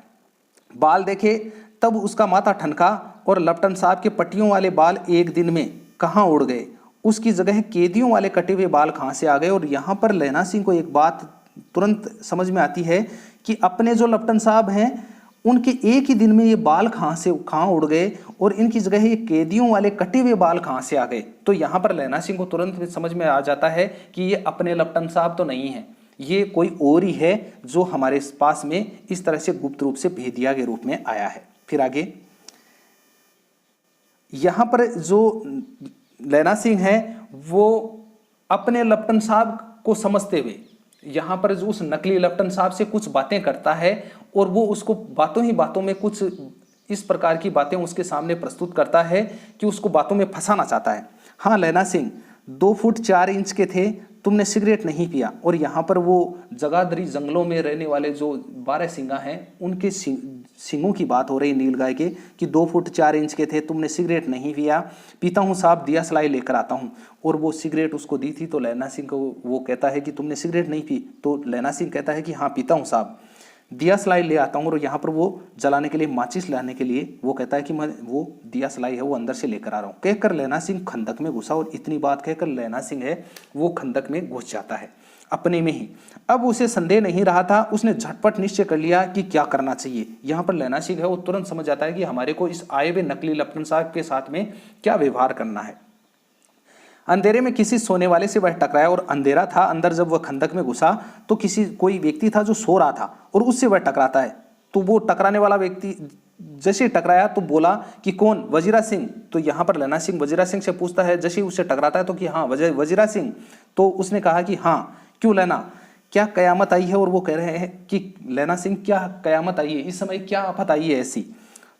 बाल देखे तब उसका माथा ठनका, और लप्टन साहब के पट्टियों वाले बाल एक दिन में कहाँ उड़ गए, उसकी जगह कैदियों वाले कटे हुए बाल कहाँ से आ गए। और यहाँ पर लैना सिंह को एक बात तुरंत समझ में आती है कि अपने जो लप्टन साहब हैं उनके एक ही दिन में ये बाल कहाँ उड़ गए, और इनकी जगह ये कैदियों वाले कटे हुए बाल कहाँ से आ गए। तो यहाँ पर लैना सिंह को तुरंत समझ में आ जाता है कि ये अपने लप्टन साहब तो नहीं है, ये कोई और ही है जो हमारे पास में इस तरह से गुप्त रूप से भेदिया के रूप में आया है। फिर आगे यहां पर जो लैना सिंह है वो अपने लप्टन साहब को समझते हुए यहां पर जो उस नकली लप्टन साहब से कुछ बातें करता है, और वो उसको बातों ही बातों में कुछ इस प्रकार की बातें उसके सामने प्रस्तुत करता है कि उसको बातों में फंसाना चाहता है। हाँ लैना सिंह 2 फुट 4 इंच के थे, तुमने सिगरेट नहीं पिया। और यहाँ पर वो जगाधरी जंगलों में रहने वाले जो 12 सिंगा हैं उनके सिंगों की बात हो रही नीलगाय के कि 2 फुट 4 इंच के थे, तुमने सिगरेट नहीं पिया। पीता हूँ साहब, दिया सलाई लेकर आता हूँ। और वो सिगरेट उसको दी थी, तो लैना सिंह को वो कहता है कि तुमने सिगरेट नहीं पी, तो लैना सिंह कहता है कि हाँ पीता हूँ साहब, दिया सलाई ले आता हूँ। और यहाँ पर वो जलाने के लिए माचिस लाने के लिए वो कहता है कि मैं वो दिया सलाई है वो अंदर से लेकर आ रहा हूँ। कहकर लैना सिंह खंदक में घुसा, और इतनी बात कहकर लैना सिंह है वो खंदक में घुस जाता है। अपने में ही। अब उसे संदेह नहीं रहा था, उसने झटपट निश्चय कर लिया कि क्या करना चाहिए। यहाँ पर लैना सिंह है वो तुरंत समझ जाता है कि हमारे को इस आए हुए नकली लपटन साहब के साथ में क्या व्यवहार करना है। अंधेरे में किसी सोने वाले से वह टकराया और अंधेरा था, अंदर जब वह खंदक में घुसा तो कोई व्यक्ति था जो सो रहा था और उससे वह टकराता है। तो वो टकराने वाला व्यक्ति जैसे टकराया तो बोला कि कौन? वजीरा सिंह। तो यहाँ पर लैना सिंह वजीरा सिंह से पूछता है, जैसे उससे टकराता है तो कि हाँ वजीरा सिंह। तो उसने कहा कि हाँ, क्यों लैना, क्या कयामत आई है? और वो कह रहे हैं कि लैना सिंह क्या कयामत आई है, इस समय क्या आफत आई है ऐसी?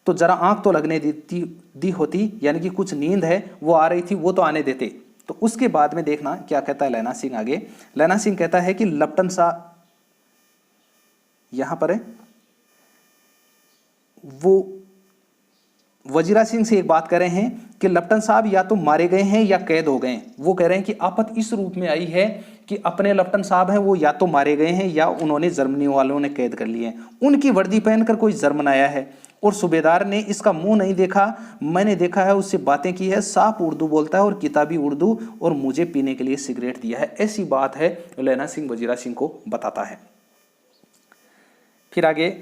तो जरा आंख तो लगने दी होती, यानी कि कुछ नींद है वो आ रही थी, वो तो आने देते। तो उसके बाद में देखना क्या कहता है लैना सिंह आगे। लैना सिंह कहता है कि लपटन साहब, यहां पर है वो वजीरा सिंह से एक बात कर रहे हैं कि लपटन साहब या तो मारे गए हैं या कैद हो गए हैं। वो कह रहे हैं कि आफत इस रूप में आई है कि अपने लपटन साहब हैं वो या तो मारे गए हैं या उन्होंने जर्मनी वालों ने कैद कर लिए हैं। उनकी वर्दी पहनकर कोई जर्मन आया है और सूबेदार ने इसका मुंह नहीं देखा, मैंने देखा है, उससे बातें की है, साफ उर्दू बोलता है और किताबी उर्दू, और मुझे पीने के लिए सिगरेट दिया है। ऐसी बात है लैना सिंह वजीरा सिंह को बताता है। फिर आगे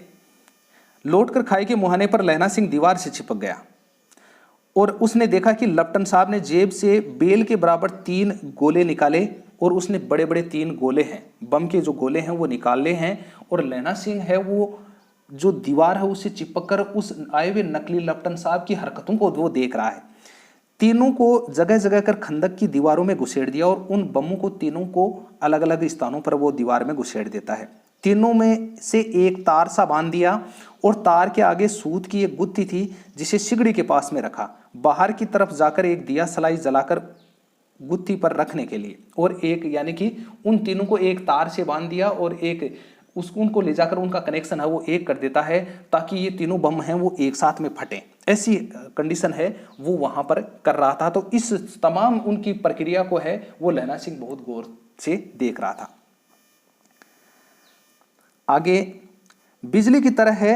लौटकर खाई के मुहाने पर लैना सिंह दीवार से चिपक गया और उसने देखा कि लपटन साहब ने जेब से बेल के बराबर 3 गोले निकाले और उसने बड़े बड़े 3 गोले हैं, बम के जो गोले हैं वो निकाले हैं। और लैना सिंह है वो जो दीवार है उससे चिपक कर उस आए हुए नकली लपटन साहब की हरकतों को वो देख रहा है। तीनों को जगह जगह कर खंदक की दीवारों में घुसेड़ दिया और उन बमों को तीनों को अलग अलग स्थानों पर वो दीवार में घुसेड़ देता है। तीनों में से एक तार सा बांध दिया और तार के आगे सूत की एक गुत्थी थी जिसे सिगड़ी के पास में रखा। बाहर की तरफ जाकर एक दिया सलाई जलाकर गुत्थी पर रखने के लिए, और एक यानी कि उन तीनों को एक तार से बांध दिया और एक उनको ले जाकर उनका कनेक्शन है वो एक कर देता है ताकि ये तीनों बम हैं वो एक साथ में फटें। ऐसी कंडीशन है वो वहां पर कर रहा था। तो इस तमाम उनकी प्रक्रिया को है वो लैना सिंह बहुत गौर से देख रहा था। आगे बिजली की तरह है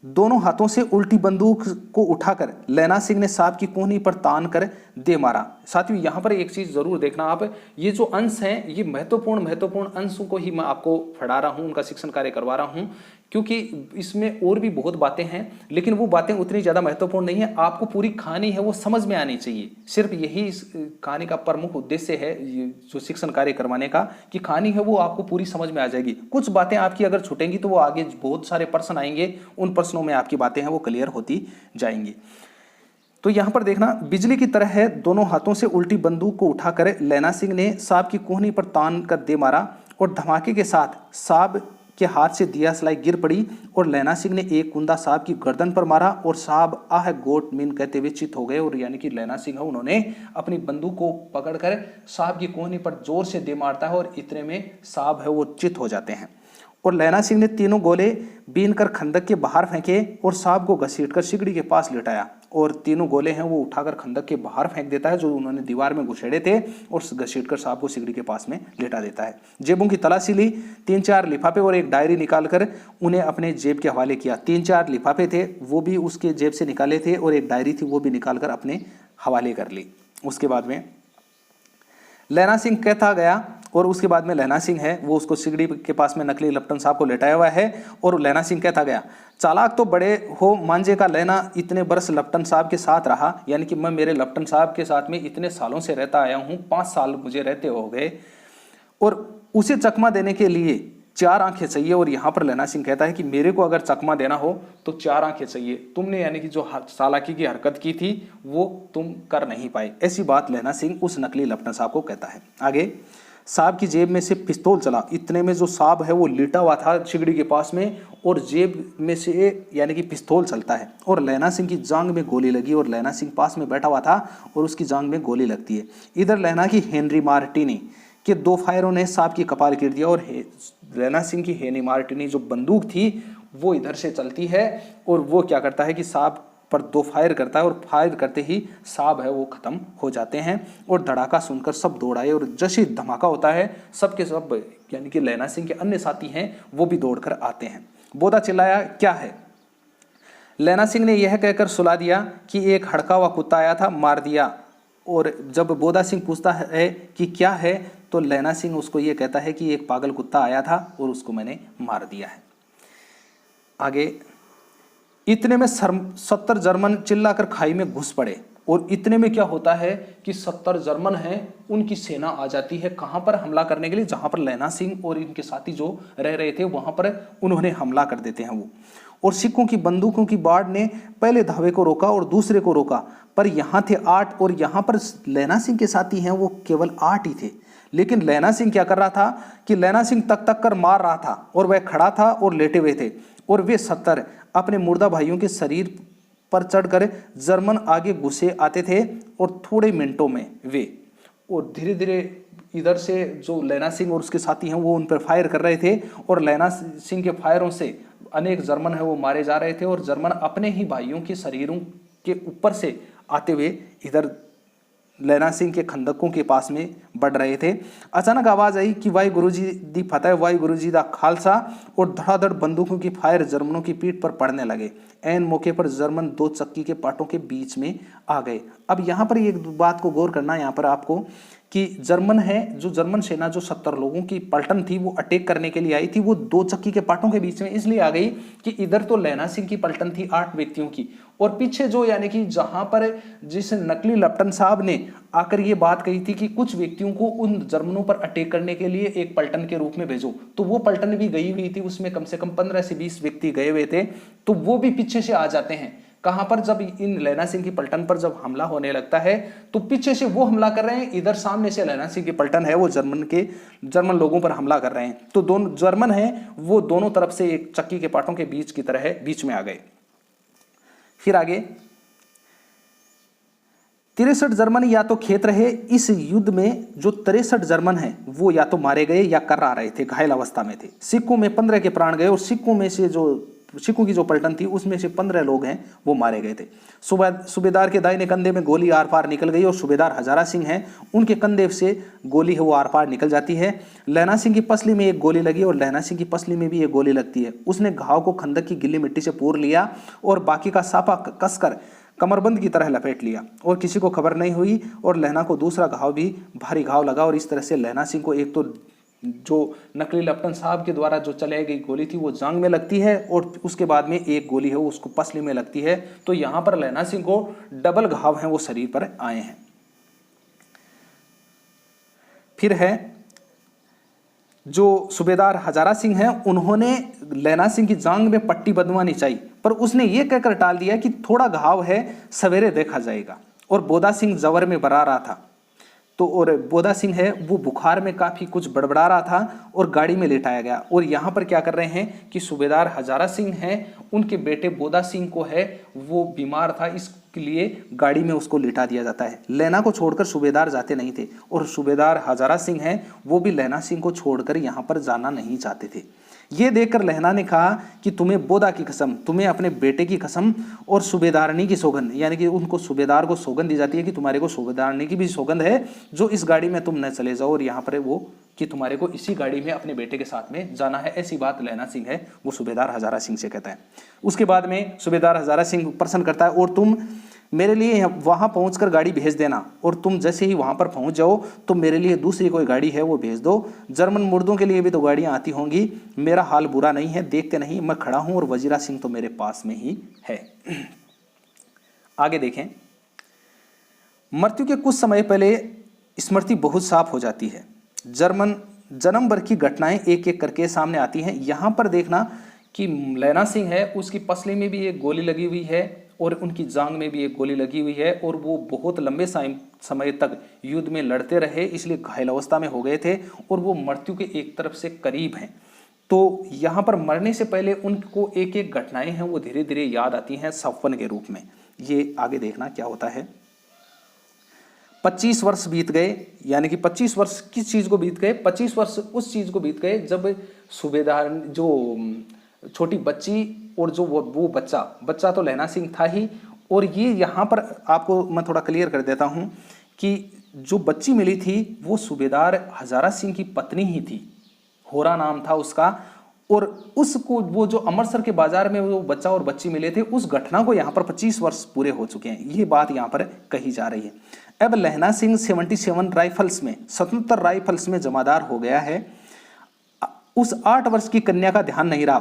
दोनों हाथों से उल्टी बंदूक को उठाकर लैना सिंह ने सांप की कोहनी पर तान कर दे मारा। साथियों यहाँ पर एक चीज जरूर देखना आप, ये जो अंश हैं ये महत्वपूर्ण अंशों को ही मैं आपको पढ़ा रहा हूँ, उनका शिक्षण कार्य करवा रहा हूँ, क्योंकि इसमें और भी बहुत बातें हैं लेकिन वो बातें उतनी ज्यादा महत्वपूर्ण नहीं है। आपको पूरी कहानी है वो समझ में आनी चाहिए, सिर्फ यही इस कहानी का प्रमुख उद्देश्य है ये जो शिक्षण कार्य करवाने का, कि कहानी है वो आपको पूरी समझ में आ जाएगी। कुछ बातें आपकी अगर छूटेंगी तो वो आगे बहुत सारे प्रश्न आएंगे, उन प्रश्नों में आपकी बातें हैं वो क्लियर होती जाएंगी। तो यहां पर देखना, बिजली की तरह है दोनों हाथों से उल्टी बंदूक को उठाकर लैना सिंह ने सांप की कोहनी पर तान कर दे मारा और धमाके के साथ सांप के हाथ से दिया सलाई गिर पड़ी और लैना सिंह ने एक कुंदा सांप की गर्दन पर मारा और सांप आह गोट मीन कहते हुए चित हो गए। और यानी कि लैना सिंह है उन्होंने अपनी बंदूक को पकड़कर सांप की कोहनी पर जोर से दे मारता है और इतने में सांप है वो चित हो जाते हैं। और लैना सिंह ने तीनों गोले बीन कर खंदक के बाहर फेंके और सांप को घसीटकर सिगड़ी के पास लिटाया और तीनों गोले हैं वो उठाकर खंदक के बाहर फेंक देता है जो उन्होंने दीवार में घुसेड़े थे और घसीटकर सांप को सिगड़ी के पास में लिटा देता है। जेबों की तलाशी ली, 3-4 लिफाफे और एक डायरी निकालकर उन्हें अपने जेब के हवाले किया। 3-4 लिफाफे थे वो भी उसके जेब से निकाले थे और एक डायरी थी वो भी निकालकर अपने हवाले कर ली। उसके बाद में लैना सिंह कहता गया और उसके बाद में लैना सिंह है वो उसको सिगड़ी के पास में नकली लपटन साहब को लेटाया हुआ है और लैना सिंह कहता गया, चालाक तो बड़े हो मांझे का लैना, इतने बरस लपटन साहब के साथ रहा, यानी कि मैं मेरे लपटन साहब के साथ में इतने सालों से रहता आया हूँ, 5 साल मुझे रहते हो गए और उसे चकमा देने के लिए 4 आंखें चाहिए। और यहाँ पर लैना सिंह कहता है कि मेरे को अगर चकमा देना हो तो 4 आंखें चाहिए, तुमने यानी कि जो चालाकी की हरकत की थी वो तुम कर नहीं पाए। ऐसी बात लैना सिंह उस नकली लपटन साहब को कहता है। आगे साहब की जेब में से पिस्तौल चला, इतने में जो साहब है वो लेटा हुआ था सिगड़ी के पास में और जेब में से यानी कि पिस्तौल चलता है और लैना सिंह की जांग में गोली लगी और लैना सिंह पास में बैठा हुआ था और उसकी जांग में गोली लगती है। इधर लैना की हेनरी मार्टिनी के 2 फायरों ने साहब की कपाल गिर दिया और लैना सिंह की हेनरी मार्टिनी जो बंदूक थी वो इधर से चलती है और वो क्या करता है कि साहब पर 2 फायर करता है और फायर करते ही सांप है वो खत्म हो जाते हैं और धड़ाका सुनकर सब दौड़ आए और जैसे धमाका होता है सबके सब यानी कि लैना सिंह के अन्य साथी हैं वो भी दौड़कर आते हैं। बोधा चिल्लाया, क्या है? लैना सिंह ने यह कहकर सुला दिया कि एक हड़का हुआ कुत्ता आया था, मार दिया और जब बोदा सिंह पूछता है कि क्या है, तो लैना सिंह उसको ये कहता है कि एक पागल कुत्ता आया था और उसको मैंने मार दिया है। आगे, इतने में 70 जर्मन चिल्लाकर खाई में घुस पड़े। और इतने में क्या होता है कि 70 जर्मन हैं, उनकी सेना आ जाती है कहां पर हमला करने के लिए, जहां पर लैना सिंह और इनके साथी जो रह रहे थे वहां पर उन्होंने हमला कर देते हैं वो। और सिखों की बंदूकों की बाढ़ ने पहले धावे को रोका और दूसरे को रोका, पर यहां थे 8 और यहां पर लैना सिंह के साथी हैं वो केवल 8 ही थे। लेकिन लैना सिंह क्या कर रहा था कि लैना सिंह तक तक कर मार रहा था और वह खड़ा था और लेटे हुए थे, और वे 70 अपने मुर्दा भाइयों के शरीर पर चढ़कर जर्मन आगे घुसे आते थे। और थोड़े मिनटों में वे, और धीरे धीरे इधर से जो लैना सिंह और उसके साथी हैं वो उन पर फायर कर रहे थे, और लैना सिंह के फायरों से अनेक जर्मन है वो मारे जा रहे थे, और जर्मन अपने ही भाइयों के शरीरों के ऊपर से आते हुए इधर लैना सिंह के खंदकों के पास में बढ़ रहे थे। अचानक आवाज आई कि वाई गुरुजी दी फतेह, वाई गुरुजी दा खालसा, और धड़ाधड़ बंदूकों की फायर जर्मनों की पीठ पर पड़ने लगे। ऐन मौके पर जर्मन 2 चक्की के पाटों के बीच में आ गए। अब यहाँ पर एक बात को गौर करना है यहाँ पर आपको कि जर्मन है, जो जर्मन सेना जो 70 लोगों की पलटन थी वो अटैक करने के लिए आई थी, वो 2 चक्की के पाटों के बीच में इसलिए आ गई कि इधर तो लैना सिंह की पलटन थी 8 व्यक्तियों की, और पीछे जो यानी कि जहां पर जिस नकली लेफ्टिनेंट साहब ने आकर ये बात कही थी कि कुछ व्यक्तियों को उन जर्मनों पर अटैक करने के लिए एक पलटन के रूप में भेजो, तो वो पलटन भी गई हुई थी, उसमें कम से कम 15 से 20 व्यक्ति गए हुए थे, तो वो भी पीछे से आ जाते हैं। कहां पर, जब इन लैना सिंह की पलटन पर जब हमला होने लगता है तो पीछे से वो हमला कर रहे हैं, इधर सामने से लैना सिंह की पलटन है वो जर्मन लोगों पर हमला कर रहे हैं। तो दोनों जर्मन हैं वो दोनों तरफ से एक चक्की के पाटों के बीच की तरह है, बीच में आ गए। फिर आगे 63 जर्मन या तो खेत रहे इस युद्ध में, जो 63 जर्मन हैं वो या तो मारे गए या कर्रा रहे थे, घायल अवस्था में थे। सिखों में 15 के प्राण गए, और सिखों की जो पलटन थी उसमें से 15 लोग हैं वो मारे गए थे। सूबेदार के दाहिने कंधे में गोली आर पार निकल गई, और सूबेदार हजारा सिंह हैं उनके कंधे से गोली है वो आर पार निकल जाती है। लैना सिंह की पसली में एक गोली लगी, और लैना सिंह की पसली में भी एक गोली लगती है। उसने घाव को खंदक की गिल्ली मिट्टी से पूर लिया और बाकी का साफा कसकर कमरबंद की तरह लपेट लिया, और किसी को खबर नहीं हुई। और लैना को दूसरा घाव भी भारी घाव लगा, और इस तरह से लैना सिंह को एक तो जो नकली लेफ्टिनेंट साहब के द्वारा जो चलाई गई गोली थी वो जांग में लगती है, और उसके बाद में एक गोली है वो उसको पसली में लगती है। तो यहां पर लैना सिंह को डबल घाव हैं वो शरीर पर आए हैं। फिर है जो सूबेदार हजारा सिंह हैं, उन्होंने लैना सिंह की जांग में पट्टी बंधवानी चाहिए, पर उसने ये कहकर टाल दिया कि थोड़ा घाव है, सवेरे देखा जाएगा। और बोदा सिंह जवर में बरा रहा था, तो और बोदा सिंह है वो बुखार में काफ़ी कुछ बड़बड़ा रहा था और गाड़ी में लेटाया गया। और यहाँ पर क्या कर रहे हैं कि सूबेदार हजारा सिंह हैं, उनके बेटे बोदा सिंह को है वो बीमार था, इसके लिए गाड़ी में उसको लिटा दिया जाता है। लैना को छोड़कर सूबेदार जाते नहीं थे, और सूबेदार हजारा सिंह हैं वो भी लैना सिंह को छोड़कर यहाँ पर जाना नहीं चाहते थे। ये देखकर लैना ने कहा कि तुम्हें बोदा की कसम, तुम्हें अपने बेटे की कसम और सूबेदारनी की सौगंध, यानी कि उनको सूबेदार को सौगंध दी जाती है कि तुम्हारे को सूबेदारनी की भी सौगंध है जो इस गाड़ी में तुम न चले जाओ, और यहाँ पर वो कि तुम्हारे को इसी गाड़ी में अपने बेटे के साथ में जाना है। ऐसी बात लैना सिंह है वो सूबेदार हजारा सिंह से कहता है। उसके बाद में सूबेदार हजारा सिंह प्रश्न करता है, और तुम मेरे लिए वहां पहुंचकर गाड़ी भेज देना, और तुम जैसे ही वहां पर पहुंच जाओ तो मेरे लिए दूसरी कोई गाड़ी है वो भेज दो। जर्मन मुर्दों के लिए भी तो गाड़ियां आती होंगी, मेरा हाल बुरा नहीं है, देखते नहीं मैं खड़ा हूं, और वजीरा सिंह तो मेरे पास में ही है। आगे देखें, मृत्यु के कुछ समय पहले स्मृति बहुत साफ हो जाती है। जर्मन जन्म भर की घटनाएं एक एक करके सामने आती हैं। यहां पर देखना कि लैना सिंह है उसकी पसली में भी एक गोली लगी हुई है, और उनकी जांग में भी एक गोली लगी हुई है, और वो बहुत लंबे समय तक युद्ध में लड़ते रहे, इसलिए घायल अवस्था में हो गए थे, और वो मृत्यु के एक तरफ से करीब हैं। तो यहाँ पर मरने से पहले उनको एक एक घटनाएं हैं वो धीरे धीरे याद आती हैं सपन के रूप में। ये आगे देखना क्या होता है। 25 वर्ष बीत गए, यानी कि 25 वर्ष किस चीज़ को बीत गए, 25 वर्ष उस चीज़ को बीत गए जब सूबेदार जो छोटी बच्ची और जो वो बच्चा तो लैना सिंह था ही। और ये यहाँ पर आपको मैं थोड़ा क्लियर कर देता हूँ कि जो बच्ची मिली थी वो सूबेदार हजारा सिंह की पत्नी ही थी, होरा नाम था उसका, और उसको वो जो अमृतसर के बाजार में वो बच्चा और बच्ची मिले थे, उस घटना को यहाँ पर 25 वर्ष पूरे हो चुके हैं, ये बात यहाँ पर कही जा रही है। अब लहना सिंह 77 राइफल्स में 77 राइफल्स में जमादार हो गया है। उस 8 वर्ष की कन्या का ध्यान नहीं रहा।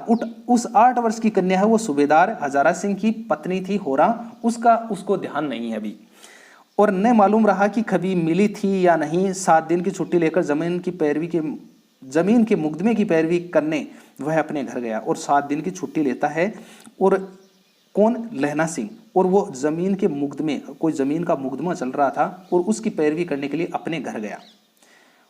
उस 8 वर्ष की कन्या है वो सूबेदार हजारा सिंह की पत्नी थी होरा, उसको ध्यान नहीं है अभी, और न मालूम रहा कि कभी मिली थी या नहीं। 7 दिन की छुट्टी लेकर जमीन के मुकदमे की पैरवी करने वह अपने घर गया, और 7 दिन की छुट्टी लेता है। और कौन? लहना सिंह। और वो जमीन के मुकदमे, कोई जमीन का मुकदमा चल रहा था, और उसकी पैरवी करने के लिए अपने घर गया।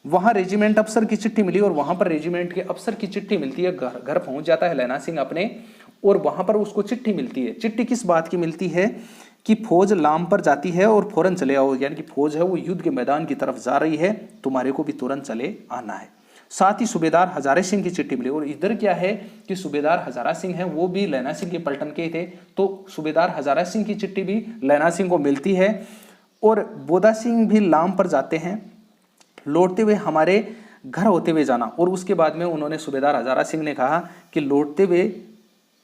वहां रेजिमेंट अफसर की चिट्ठी मिली, और वहां पर रेजिमेंट के अफसर की चिट्ठी मिलती है। घर पहुंच जाता है लहना सिंह अपने, और वहां पर उसको चिट्ठी मिलती है। चिट्ठी किस बात की मिलती है कि फौज लाम पर जाती है और फौरन चले आओ, यानी कि फौज है वो युद्ध के मैदान की तरफ जा रही है, तुम्हारे को भी तुरंत चले आना है। साथ ही सूबेदार हजारा सिंह की चिट्ठी मिली। और इधर क्या है कि सूबेदार हजारा सिंह है वो भी लहना सिंह के पलटन के थे, तो सूबेदार हजारा सिंह की चिट्ठी भी लहना सिंह को मिलती है। और बोदा सिंह भी लाम पर जाते हैं, लौटते हुए हमारे घर होते हुए जाना। और उसके बाद में उन्होंने सूबेदार हजारा सिंह ने कहा कि लौटते हुए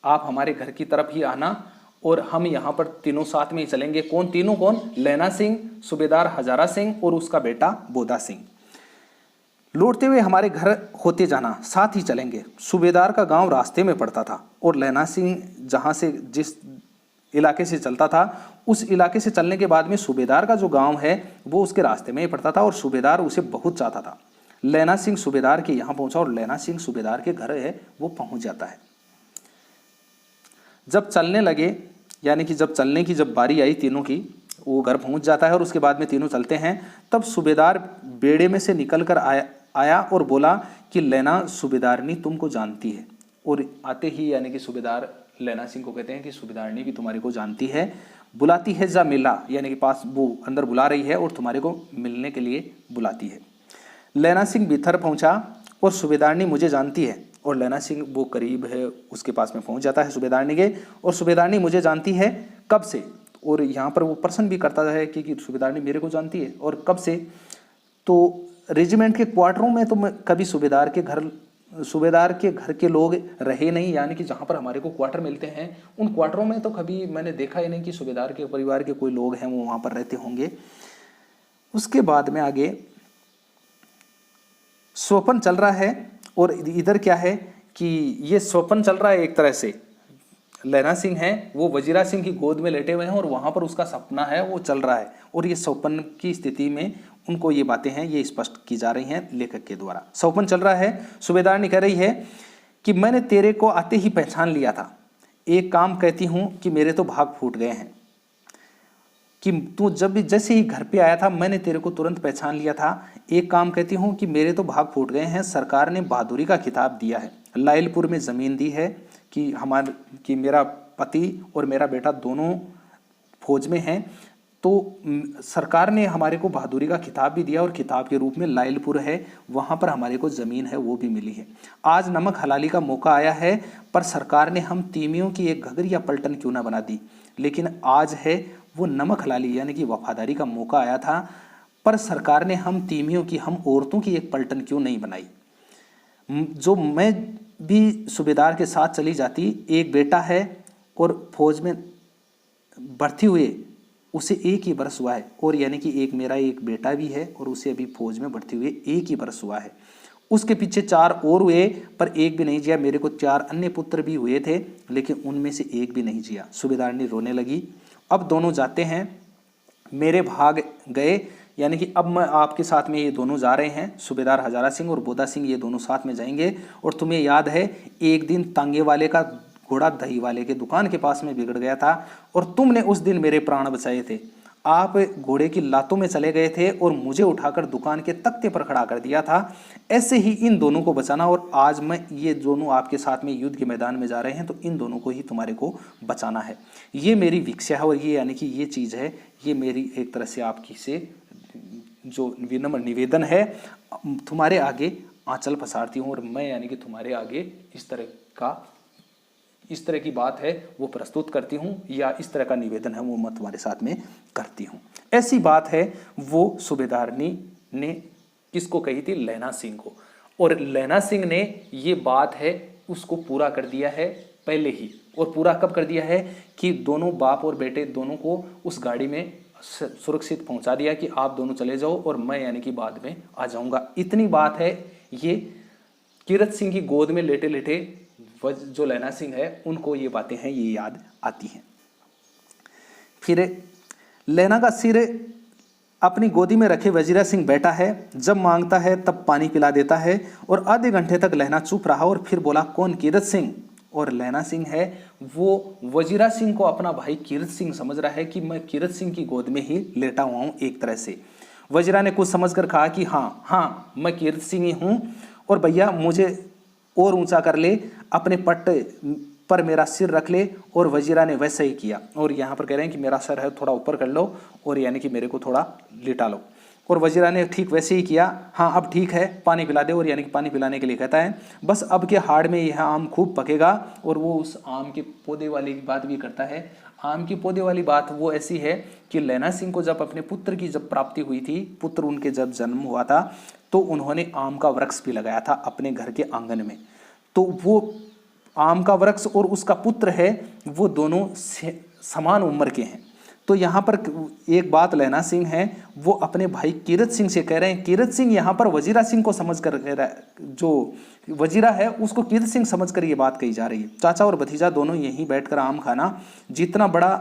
आप हमारे घर की तरफ ही आना, और हम यहाँ पर तीनों साथ में ही चलेंगे। कौन तीनों? कौन? लहना सिंह, सूबेदार हजारा सिंह और उसका बेटा बोदा सिंह। लौटते हुए हमारे घर होते जाना, साथ ही चलेंगे। सूबेदार का गांव रास्ते में पड़ता था, और लहना सिंह जहां से जिस इलाके से चलता था, उस इलाके से चलने के बाद में सूबेदार का जो गांव है वो उसके रास्ते में ही पड़ता था, और सूबेदार उसे बहुत चाहता था। लहना सिंह सूबेदार के यहाँ पहुंचा, और लहना सिंह सूबेदार के घर है वो पहुंच जाता है। जब चलने लगे, यानी कि जब चलने की जब बारी आई तीनों की, वो घर पहुंच जाता है, और उसके बाद में तीनों चलते हैं। तब सूबेदार बेड़े में से निकल कर आया और बोला कि लहना सूबेदारनी तुमको जानती है। और आते ही यानी कि सूबेदार लहना सिंह को कहते हैं कि सूबेदारनी भी तुम्हारे को जानती है, बुलाती है जा मिला, यानी कि पास वो अंदर बुला रही है और तुम्हारे को मिलने के लिए बुलाती है। लहना सिंह भीतर पहुंचा, और सूबेदारनी मुझे जानती है। और लहना सिंह वो करीब है उसके पास में पहुंच जाता है सूबेदारनी के, और सूबेदारनी मुझे जानती है कब से। और यहाँ पर वो प्रश्न भी करता है कि सूबेदारनी मेरे को जानती है और कब से। तो रेजिमेंट के क्वार्टरों में तो मैं कभी सूबेदार के घर के लोग रहे नहीं, यानी कि जहाँ पर हमारे को क्वार्टर मिलते हैं उन क्वार्टरों में तो कभी मैंने देखा ही नहीं कि सूबेदार के परिवार के कोई लोग हैं वो वहाँ पर रहते होंगे। उसके बाद में आगे स्वप्न चल रहा है, और इधर क्या है कि ये स्वप्न चल रहा है एक तरह से। लहना सिंह है वो वजीरा सिंह की गोद में लेटे हुए हैं, और वहाँ पर उसका सपना है वो चल रहा है, और ये स्वप्न की स्थिति में उनको ये बातें हैं ये स्पष्ट की जा रही हैं लेखक के द्वारा। स्वप्न चल रहा है, सूबेदार ने कह रही है कि मैंने तेरे को आते ही पहचान लिया था। एक काम कहती हूँ कि मेरे तो भाग फूट गए हैं, कि तू जैसे ही घर पे आया था मैंने तेरे को तुरंत पहचान लिया था। एक काम कहती हूँ कि मेरे तो भाग फूट गए हैं। सरकार ने बहादुरी का खिताब दिया है, लाइलपुर में ज़मीन दी है कि मेरा पति और मेरा बेटा दोनों फौज में हैं, तो सरकार ने हमारे को बहादुरी का खिताब भी दिया, और खिताब के रूप में लाइलपुर है वहाँ पर हमारे को ज़मीन है वो भी मिली है। आज नमक हलाली का मौका आया है, पर सरकार ने हम तीमियों की एक घगर या पलटन क्यों ना बना दी। लेकिन आज है वो नमक हलाली यानी कि वफादारी का मौका आया था, पर सरकार ने हम तीमियों की, हम औरतों की एक पलटन क्यों नहीं बनाई। जो मैं भी सूबेदार के साथ चली जाती, एक बेटा है और फौज में भर्ती हुए उसे 1 ही बरस हुआ है, और यानी कि मेरा एक बेटा भी है और उसे अभी फौज में भर्ती हुए 1 ही बरस हुआ है। उसके पीछे 4 और हुए पर एक भी नहीं जिया। मेरे को 4 अन्य पुत्र भी हुए थे लेकिन उनमें से एक भी नहीं जिया। सूबेदारनी रोने लगी। अब दोनों जाते हैं, मेरे भाग गए, यानी कि अब मैं आपके साथ में ये दोनों जा रहे हैं, सूबेदार हजारा सिंह और बोदा सिंह ये दोनों साथ में जाएंगे। और तुम्हें याद है एक दिन तांगे वाले का घोड़ा दही वाले के दुकान के पास में बिगड़ गया था और तुमने उस दिन मेरे प्राण बचाए थे। आप घोड़े की लातों में चले गए थे और मुझे उठाकर दुकान के तख्ते पर खड़ा कर दिया था। ऐसे ही इन दोनों को बचाना, और आज मैं ये दोनों आपके साथ में युद्ध के मैदान में जा रहे हैं तो इन दोनों को ही तुम्हारे को बचाना है। ये मेरी भिक्षा है, और ये यानी कि ये चीज़ है, ये मेरी एक तरह से आपकी से जो विनम्र निवेदन है, तुम्हारे आगे आंचल पसारती हूँ और मैं यानी कि तुम्हारे आगे इस तरह की बात है वो प्रस्तुत करती हूँ, या इस तरह का निवेदन है वो मैं तुम्हारे साथ में करती हूँ। ऐसी बात है वो सूबेदारनी ने किसको कही थी? लहना सिंह को। और लहना सिंह ने ये बात है उसको पूरा कर दिया है पहले ही। और पूरा कब कर दिया है कि दोनों बाप और बेटे दोनों को उस गाड़ी में सुरक्षित पहुंचा दिया कि आप दोनों चले जाओ और मैं यानी कि बाद में आ जाऊंगा। इतनी बात है, ये कीरत सिंह की गोद में लेटे लेटे जो लैना सिंह है उनको ये बातें हैं ये याद आती हैं। फिर लैना का सिर अपनी गोदी में रखे वजीरा सिंह बैठा है, जब मांगता है तब पानी पिला देता है। और आधे घंटे तक लैना चुप रहा और फिर बोला, कौन? कीरत सिंह। और लैना सिंह है वो वजीरा सिंह को अपना भाई कीरत सिंह समझ रहा है कि मैं कीरत सिंह की गोद में ही लेटा हुआ हूं एक तरह से। वजीरा ने कुछ समझकर कहा कि हाँ मैं कीरत सिंह ही हूं, और भैया मुझे और ऊंचा कर ले, अपने पट्टे पर मेरा सिर रख ले। और वजीरा ने वैसा ही किया। और यहाँ पर कह रहे हैं कि मेरा सर है थोड़ा ऊपर कर लो और यानी कि मेरे को थोड़ा लिटा लो। और वजीरा ने ठीक वैसे ही किया। हाँ अब ठीक है, पानी पिला दे। और यानी कि पानी पिलाने के लिए कहता है। बस अब के हाड़ में यह आम खूब पकेगा। और वो उस आम के पौधे वाली बात भी करता है। आम के पौधे वाली बात वो ऐसी है कि लैना सिंह को जब अपने पुत्र की जब प्राप्ति हुई थी, पुत्र उनके जब जन्म हुआ था, तो उन्होंने आम का वृक्ष भी लगाया था अपने घर के आंगन में। तो वो आम का वृक्ष और उसका पुत्र है वो दोनों समान उम्र के हैं। तो यहाँ पर एक बात लैना सिंह है वो अपने भाई कीरत सिंह से कह रहे हैं। कीरत सिंह यहाँ पर वजीरा सिंह को समझ कर कह रहा है, जो वजीरा है उसको कीरत सिंह समझ कर ये बात कही जा रही है। चाचा और भतीजा दोनों यहीं बैठकर आम खाना, जितना बड़ा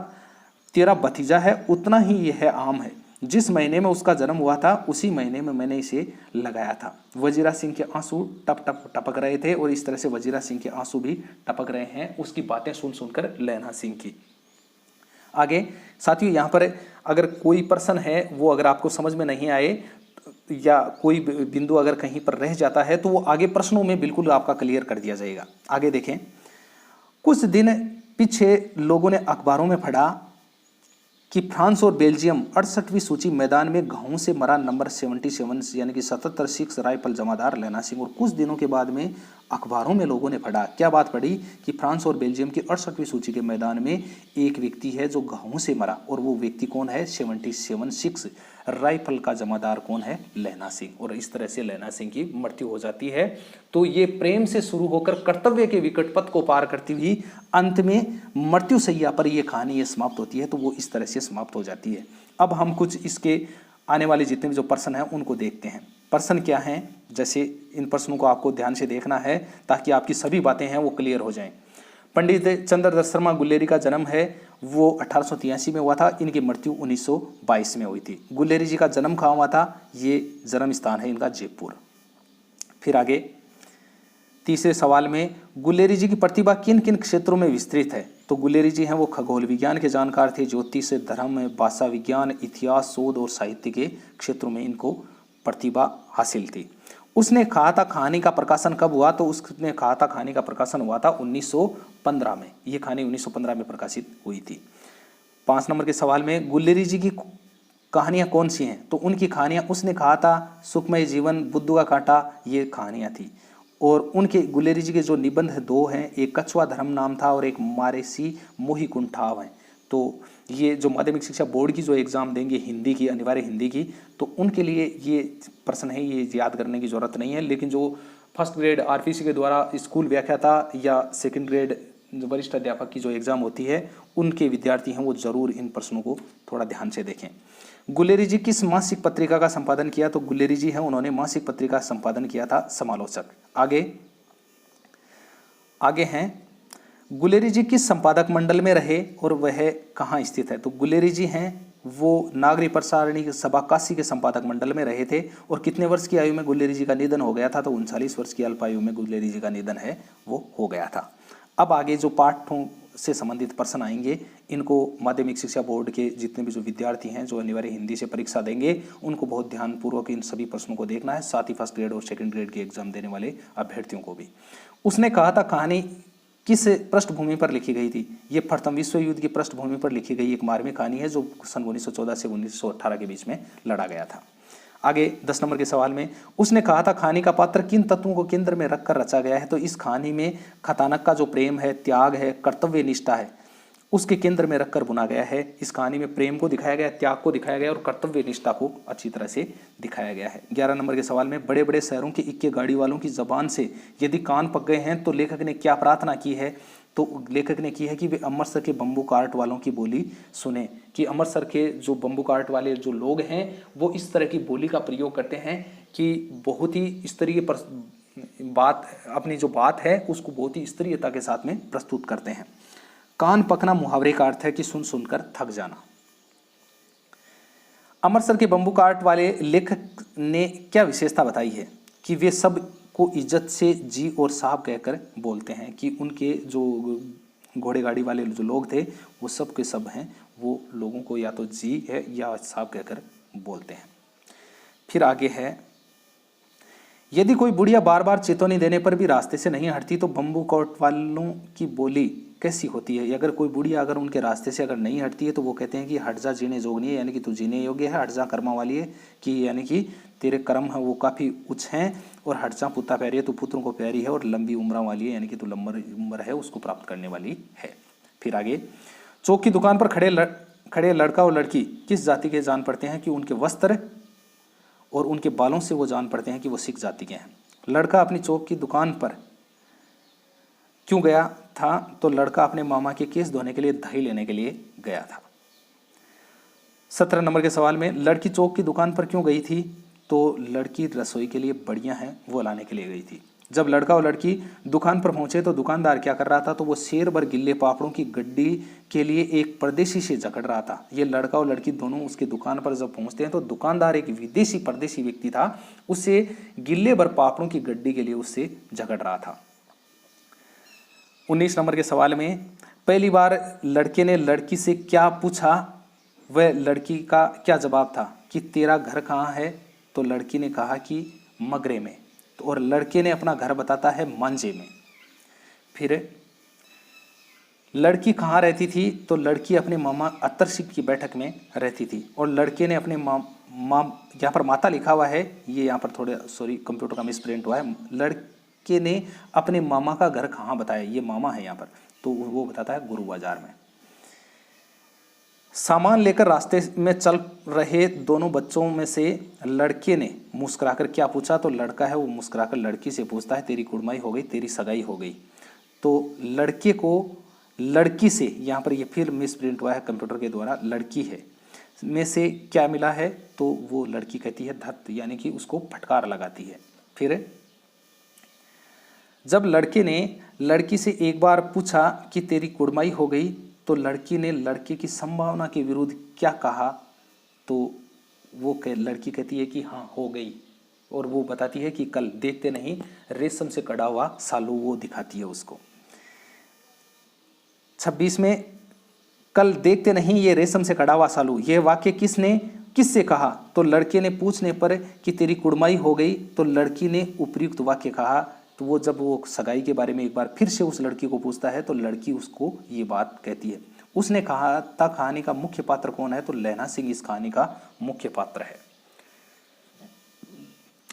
तेरा भतीजा है उतना ही यह आम है। जिस महीने में उसका जन्म हुआ था उसी महीने में मैंने इसे लगाया था। वजीरा सिंह के आंसू टप टप टपक रहे थे और इस तरह से वजीरा सिंह के आंसू भी टपक रहे हैं उसकी बातें सुन सुनकर लैना सिंह की। आगे साथियों यहाँ पर अगर कोई प्रश्न है वो अगर आपको समझ में नहीं आए या कोई बिंदु अगर कहीं पर रह जाता है तो वो आगे प्रश्नों में बिल्कुल आपका क्लियर कर दिया जाएगा। आगे देखें, कुछ दिन पीछे लोगों ने अखबारों में पढ़ा कि फ्रांस और बेल्जियम 68वीं सूची मैदान में घावों से मरा नंबर 77 यानी कि 77 सिक्स राइफल जमादार लैना सिंह। और कुछ दिनों के बाद में अखबारों में लोगों ने पढ़ा, क्या बात पढ़ी कि फ्रांस और बेल्जियम की 68वीं सूची के मैदान में एक व्यक्ति है जो घावों से मरा। और वो व्यक्ति कौन है? 77 सिक्स राइफल का जमादार कौन है? लैना सिंह। और इस तरह से लैना सिंह की मृत्यु हो जाती है। तो ये प्रेम से शुरू होकर कर्तव्य के विकट पथ को पार करती हुई अंत में मृत्यु सैया पर ये कहानी ये समाप्त होती है। तो वो इस तरह से समाप्त हो जाती है। अब हम कुछ इसके आने वाले जितने भी जो प्रश्न हैं उनको देखते हैं। प्रश्न क्या हैं, जैसे इन प्रश्नों को आपको ध्यान से देखना है ताकि आपकी सभी बातें हैं वो क्लियर हो जाएं। पंडित चंद्रदत्त शर्मा गुलेरी का जन्म है वो 1883 में हुआ था। इनकी मृत्यु 1922 में हुई थी। गुलेरी जी का जन्म कहाँ हुआ था? ये जन्म स्थान है इनका जयपुर। फिर आगे तीसरे सवाल में गुलेरी जी की प्रतिभा किन किन क्षेत्रों में विस्तृत है? तो गुलेरी जी हैं वो खगोल विज्ञान के जानकार थे, ज्योतिष, धर्म, भाषा विज्ञान, इतिहास, शोध और साहित्य के क्षेत्रों में इनको प्रतिभा हासिल थी। उसने कहा था कहानी का प्रकाशन कब हुआ? तो उसने कहा था कहानी का प्रकाशन हुआ था 1915 में। ये कहानी 1915 में प्रकाशित हुई थी। 5 नंबर के सवाल में गुलेरी जी की कहानियाँ कौन सी हैं? तो उनकी कहानियाँ उसने कहा था सुखमय जीवन, बुद्धू का कांटा, ये कहानियाँ थी। और उनके गुलेरी जी के जो निबंध 2 हैं, एक कछुआ धर्म नाम था और एक मारेसी मोही कुंठाव हैं। तो ये जो माध्यमिक शिक्षा बोर्ड की जो एग्ज़ाम देंगे हिंदी की, अनिवार्य हिंदी की, तो उनके लिए ये प्रश्न है, ये याद करने की ज़रूरत नहीं है। लेकिन जो फर्स्ट ग्रेड आरपीसी के द्वारा स्कूल व्याख्याता या सेकंड ग्रेड वरिष्ठ अध्यापक की जो एग्ज़ाम होती है उनके विद्यार्थी हैं वो ज़रूर इन प्रश्नों को थोड़ा ध्यान से देखें। गुलेरी जी किस मासिक पत्रिका का संपादन किया? तो गुलेरी जी हैं उन्होंने मासिक पत्रिका संपादन किया था समालोचक। आगे हैं गुलेरी जी किस संपादक मंडल में रहे और वह कहाँ स्थित है? तो गुलेरी जी हैं वो नागरिक प्रसारणी सभा काशी के संपादक मंडल में रहे थे। और कितने वर्ष की आयु में गुलेरी जी का निधन हो गया था? तो 39 वर्ष की अल्पायु में गुलेरी जी का निधन है वो हो गया था। अब आगे जो पाठों से संबंधित प्रश्न आएंगे इनको माध्यमिक शिक्षा बोर्ड के जितने भी जो विद्यार्थी हैं जो अनिवार्य हिंदी से परीक्षा देंगे उनको बहुत ध्यानपूर्वक इन सभी प्रश्नों को देखना है, साथ ही फर्स्ट ग्रेड और सेकंड ग्रेड के एग्जाम देने वाले अभ्यर्थियों को भी। उसने कहा था कहानी किस पृष्ठभूमि पर लिखी गई थी? ये प्रथम विश्व युद्ध की पृष्ठभूमि पर लिखी गई एक मार्मिक कहानी है जो सन 1914 से 1918 के बीच में लड़ा गया था। आगे 10 नंबर के सवाल में उसने कहा था कहानी का पात्र किन तत्वों को केंद्र में रखकर रचा गया है? तो इस कहानी में कथानक का जो प्रेम है, त्याग है, कर्तव्य निष्ठा है उसके केंद्र में रखकर बुना गया है। इस कहानी में प्रेम को दिखाया गया, त्याग को दिखाया गया और कर्तव्य निष्ठा को अच्छी तरह से दिखाया गया है। 11 नंबर के सवाल में बड़े बड़े शहरों के इक्के गाड़ी वालों की जबान से यदि कान पक गए हैं तो लेखक ने क्या प्रार्थना की है? तो लेखक ने की है कि वे अमृतसर के बम्बू कार्ट वालों की बोली सुने, कि अमृतसर के जो बम्बू कार्ट वाले जो लोग हैं वो इस तरह की बोली का प्रयोग करते हैं कि बहुत ही स्तरीय बात, अपनी जो बात है उसको बहुत ही स्तरीयता के साथ में प्रस्तुत करते हैं। कान पकना मुहावरे का अर्थ है कि सुन सुनकर थक जाना। अमृतसर के बम्बू कार्ट वाले लेखक ने क्या विशेषता बताई है? कि वे सब को इज्जत से जी और साहब कहकर बोलते हैं, कि उनके जो घोड़े गाड़ी वाले जो लोग थे वो सब के सब हैं, वो लोगों को या तो जी है या साहब कहकर बोलते हैं। फिर आगे है, यदि कोई बुढ़िया बार बार चेतावनी देने पर भी रास्ते से नहीं हटती तो बम्बू कार्ट वालों की बोली कैसी होती है? अगर कोई बुढ़िया अगर उनके रास्ते से अगर नहीं हटती है तो वो कहते हैं कि हट जा जीने जोगनी है, यानी कि तू जीने योग्य है, हट जा कर्मा वाली है, कि यानी कि तेरे कर्म है वो काफ़ी उच्च हैं, और हट जा पुत्ता प्यारी है, तू पुत्रों को प्यारी है, और लंबी उम्र वाली है, यानी कि तू लंबी उम्र है उसको प्राप्त करने वाली है। फिर आगे, चौक की दुकान पर खड़े लड़का और लड़की किस जाति के जान पड़ते हैं? कि उनके वस्त्र और उनके बालों से वो जान पड़ते हैं कि वो सिख जाति के हैं। लड़का अपनी चौक की दुकान पर क्यों गया था? तो लड़का अपने मामा के केस धोने के लिए दही लेने के लिए गया था। 17 नंबर के सवाल में, लड़की चौक की दुकान पर क्यों गई थी? तो लड़की रसोई के लिए बढ़िया है वो लाने के लिए गई थी। जब लड़का और लड़की दुकान पर पहुंचे तो दुकानदार क्या कर रहा था? तो वो शेर भर गिल्ले पापड़ों की गड्डी के लिए एक परदेशी से झगड़ रहा था। ये लड़का और लड़की दोनों उसकी दुकान पर जब पहुंचते हैं तो दुकानदार एक विदेशी परदेशी व्यक्ति था, उससे गिल्ले भर पापड़ों की गड्डी के लिए उससे झगड़ रहा था। 19 नंबर के सवाल में, पहली बार लड़के ने लड़की से क्या पूछा? वह लड़की का क्या जवाब था? कि तेरा घर कहाँ है? तो लड़की ने कहा कि मगरे में, और लड़के ने अपना घर बताता है मांझे में। फिर लड़की कहाँ रहती थी? तो लड़की अपने मामा अत्तर सिंह की बैठक में रहती थी, और लड़के ने अपने यहाँ पर माता लिखा हुआ है, ये यहाँ पर थोड़े कंप्यूटर का मिसप्रिंट हुआ है। लड़के ने अपने मामा का घर कहाँ बताया? ये मामा है यहाँ पर, तो वो बताता है गुरु बाजार में। सामान लेकर रास्ते में चल रहे दोनों बच्चों में से लड़के ने मुस्कुराकर क्या पूछा? तो लड़का है वो मुस्कुराकर लड़की से पूछता है तेरी कुड़माई हो गई, तेरी सगाई हो गई। तो लड़के को लड़की से, यहाँ पर ये फिर मिसप्रिंट हुआ है कंप्यूटर के द्वारा, लड़की है में से क्या मिला है? तो वो लड़की कहती है धत, यानी कि उसको फटकार लगाती है। फिर जब लड़के ने लड़की से एक बार पूछा कि तेरी कुड़माई हो गई, तो लड़की ने लड़के की संभावना के विरुद्ध क्या कहा? तो वो लड़की कहती है कि हाँ हो गई, और वो बताती है कि कल देखते नहीं रेशम से कड़ा हुआ सालू, वो दिखाती है उसको। 26 में, कल देखते नहीं ये रेशम से कड़ा हुआ सालू, ये वाक्य किससे कहा? तो लड़के ने पूछने पर कि तेरी कुड़माई हो गई, तो लड़की ने उपयुक्त वाक्य कहा। तो वो जब वो सगाई के बारे में एक बार फिर से उस लड़की को पूछता है तो लड़की उसको ये बात कहती है। उसने कहा था कहानी का मुख्य पात्र कौन है? तो लैला सिंह इस कहानी का मुख्य पात्र है।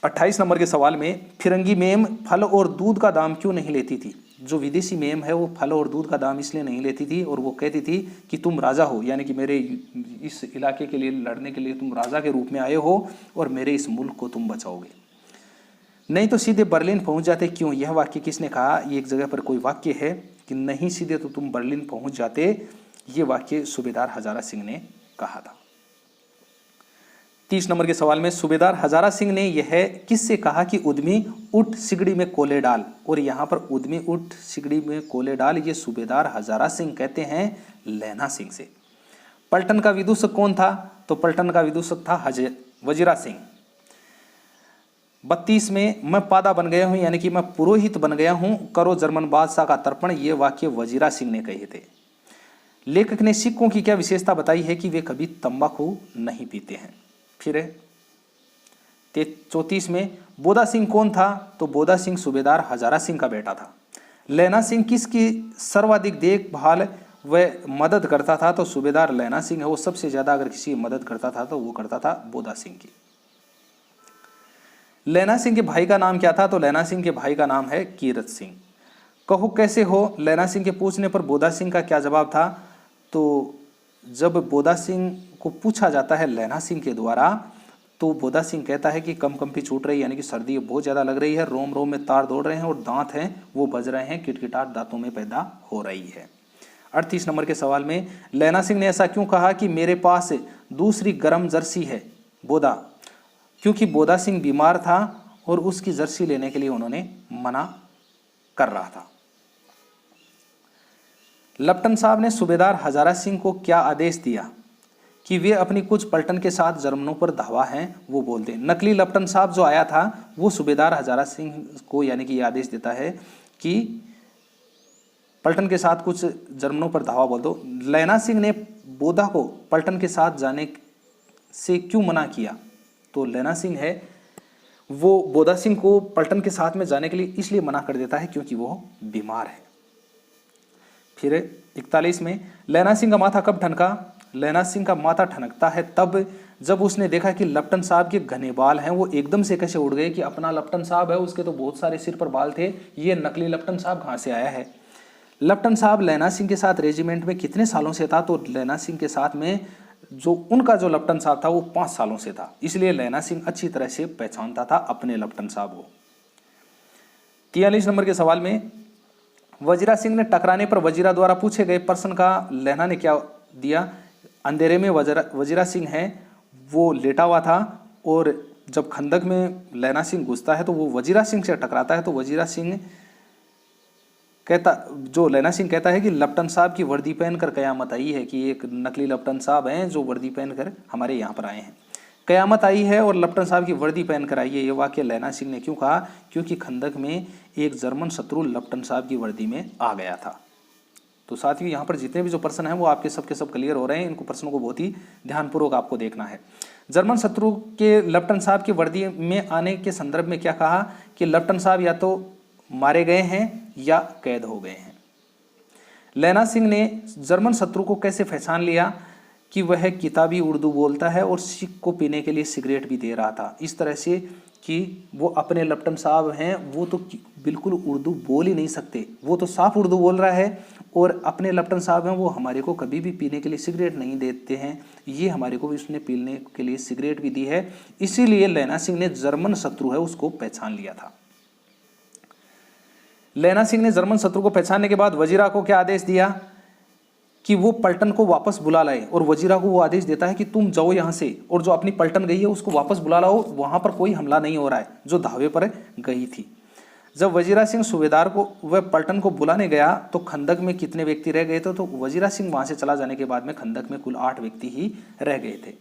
28 नंबर के सवाल में, फिरंगी मेम फल और दूध का दाम क्यों नहीं लेती थी? जो विदेशी मेम है वो फल और दूध का दाम इसलिए नहीं लेती थी, और वो कहती थी कि तुम राजा हो, यानी कि मेरे इस इलाके के लिए लड़ने के लिए तुम राजा के रूप में आए हो और मेरे इस मुल्क को तुम बचाओगे, नहीं तो सीधे बर्लिन पहुंच जाते। क्यों? यह वाक्य किसने कहा? ये एक जगह पर कोई वाक्य है कि नहीं सीधे तो तुम बर्लिन पहुंच जाते, ये वाक्य सूबेदार हजारा सिंह ने कहा था। 30 नंबर के सवाल में, सूबेदार हजारा सिंह ने यह किससे कहा कि उद्यमी उठ सिगड़ी में कोले डाल? और यहाँ पर उद्यमी उठ सिगड़ी में कोले डाल ये सूबेदार हजारा सिंह कहते हैं लैला सिंह से। पलटन का विदूषक कौन था? तो पलटन का विदूषक था वजीरा सिंह। 32 में, मैं पादा बन गया हूं, यानी कि मैं पुरोहित बन गया हूं, करो जर्मन बादशाह का तर्पण, ये वाक्य वजीरा सिंह ने कहे थे। लेखक ने सिखों की क्या विशेषता बताई है? कि वे कभी तंबाकू नहीं पीते हैं। फिर 34 में, बोधा सिंह कौन था? तो बोधा सिंह सूबेदार हजारा सिंह का बेटा था। लैला सिंह किसकी सर्वाधिक देखभाल व मदद करता था? तो सूबेदार लैला सिंह है वो सबसे ज्यादा अगर किसी की मदद करता था तो वो करता था बोधा सिंह की। लैला सिंह के भाई का नाम क्या था? तो लैला सिंह के भाई का नाम है कीरत सिंह। कहो कैसे हो? लैला सिंह के पूछने पर बोधा सिंह का क्या जवाब था? तो जब बोदा सिंह को पूछा जाता है लैना सिंह के द्वारा, तो बोदा सिंह कहता है कि कंपी छूट रही है, यानी कि सर्दी बहुत ज़्यादा लग रही है, रोम रोम में तार दौड़ रहे हैं और दांत हैं वो बज रहे हैं, किटकिटाहट दांतों में पैदा हो रही है। 38 नंबर के सवाल में लैना सिंह ने ऐसा क्यों कहा कि मेरे पास दूसरी गर्म जर्सी है बोदा, क्योंकि बोदा सिंह बीमार था और उसकी जर्सी लेने के लिए उन्होंने मना कर रहा था। लप्टन साहब ने सूबेदार हजारा सिंह को क्या आदेश दिया कि वे अपनी कुछ पलटन के साथ जर्मनों पर धावा हैं वो बोल दें। नकली लप्टन साहब जो आया था वो सूबेदार हजारा सिंह को यानी कि ये आदेश देता है कि पलटन के साथ कुछ जर्मनों पर धावा बोल दो। लैना सिंह ने बोदा को पलटन के साथ जाने से क्यों मना किया, तो लैना सिंह है वो बोदा सिंह को पलटन के साथ में जाने के लिए इसलिए मना कर देता है क्योंकि वो बीमार है। फिर 41 में लैना सिंह का माथा कब ठनका। लैना सिंह का माथा ठनकता है तब जब उसने देखा कि लप्टन साहब के घने बाल हैं वो एकदम से कैसे उड़ गए, कि अपना लप्टन साहब है उसके तो बहुत सारे सिर पर बाल थे, ये नकली लप्टन साहब कहाँ से आया है। लप्टन साहब लैना सिंह के साथ रेजिमेंट में कितने सालों से था, तो लैना सिंह के साथ में जो उनका जो लप्टन साहब था वो 5 सालों से था, इसलिए लैना सिंह अच्छी तरह से पहचानता था अपने लप्टन साहब को। 43 नंबर के सवाल में वजीरा सिंह ने टकराने पर वजीरा द्वारा पूछे गए प्रश्न का लैना ने क्या दिया। अंधेरे में वजीरा सिंह है वो लेटा हुआ था और जब खंदक में लैना सिंह घुसता है तो वो वजीरा सिंह से टकराता है, तो वजीरा सिंह कहता जो लैना सिंह कहता है कि लप्टन साहब की वर्दी पहनकर कयामत आई है, कि एक नकली लप्टन साहब हैं जो वर्दी पहनकर हमारे यहाँ पर आए हैं, कयामत आई है और लप्टन साहब की वर्दी पहनकर आई है। ये वाक्य लैना सिंह ने क्यों कहा, क्योंकि खंदक में एक जर्मन शत्रु लप्टन साहब की वर्दी में आ गया था। तो साथियों यहाँ पर जितने भी जो प्रश्न हैं वो आपके सबके सब क्लियर हो रहे हैं, इनको प्रश्नों को बहुत ही ध्यानपूर्वक आपको देखना है। जर्मन शत्रु के लप्टन साहब की वर्दी में आने के संदर्भ में क्या कहा कि लप्टन साहब या तो मारे गए हैं या कैद हो गए हैं। लैना सिंह ने जर्मन शत्रु को कैसे पहचान लिया कि वह किताबी उर्दू बोलता है और सिख को पीने के लिए सिगरेट भी दे रहा था, इस तरह से कि वो अपने लप्टन साहब हैं वो तो बिल्कुल उर्दू बोल ही नहीं सकते, वो तो साफ उर्दू बोल रहा है, और अपने लप्टन साहब हैं वो हमारे को कभी भी पीने के लिए सिगरेट नहीं देते हैं, ये हमारे को उसने पीने के लिए सिगरेट भी दी है, इसीलिए लैना सिंह ने जर्मन शत्रु है उसको पहचान लिया था। लैना सिंह ने जर्मन शत्रु को पहचानने के बाद वजीरा को क्या आदेश दिया कि वो पलटन को वापस बुला लाए, और वजीरा को वो आदेश देता है कि तुम जाओ यहाँ से और जो अपनी पलटन गई है उसको वापस बुला लाओ, वहाँ पर कोई हमला नहीं हो रहा है जो धावे पर गई थी। जब वजीरा सिंह सूबेदार को वह पलटन को बुलाने गया तो खंदक में कितने व्यक्ति रह गए थे, तो वजीरा सिंह वहाँ से चला जाने के बाद में खंदक में कुल 8 व्यक्ति ही रह गए थे।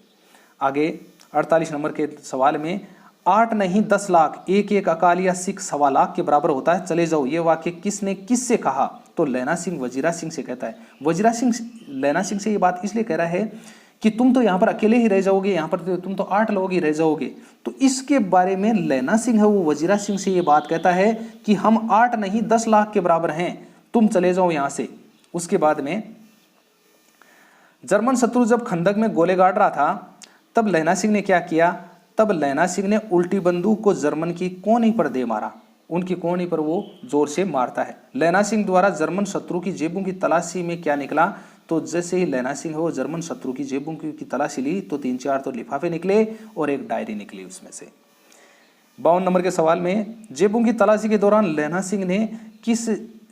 आगे 48 नंबर के सवाल में 8 नहीं 10 लाख, एक एक अकाल या सिख 1.25 लाख के बराबर होता है, चले जाओ, ये वाक्य किसने किससे कहा, तो लैना सिंह वजीरा सिंह से कहता है। वजीरा सिंह लैना सिंह से ये बात इसलिए कह रहा है कि तुम तो यहाँ पर अकेले ही रह जाओगे, यहाँ पर तुम तो 8 लोग ही रह जाओगे, तो इसके बारे में लैना सिंह है वो वजीरा सिंह से ये बात कहता है कि हम 8 नहीं 10 लाख के बराबर हैं, तुम चले जाओ यहाँ से। उसके बाद में जर्मन शत्रु जब खंदक में गोले गाड़ रहा था तब लैना सिंह ने क्या किया, तब लैना सिंह ने उल्टी बंदूक को जर्मन की कोहनी पर दे मारा, उनकी कोहनी पर वो जोर से मारता है। लैना सिंह द्वारा जर्मन शत्रु की जेबों की तलाशी में क्या निकला, तो जैसे ही लैना सिंह वो जर्मन शत्रु की जेबों की तलाशी ली तो 3-4 तो लिफाफे निकले और एक डायरी निकली उसमें से। 52 नंबर के सवाल में जेबों की तलाशी के दौरान लैना सिंह ने किस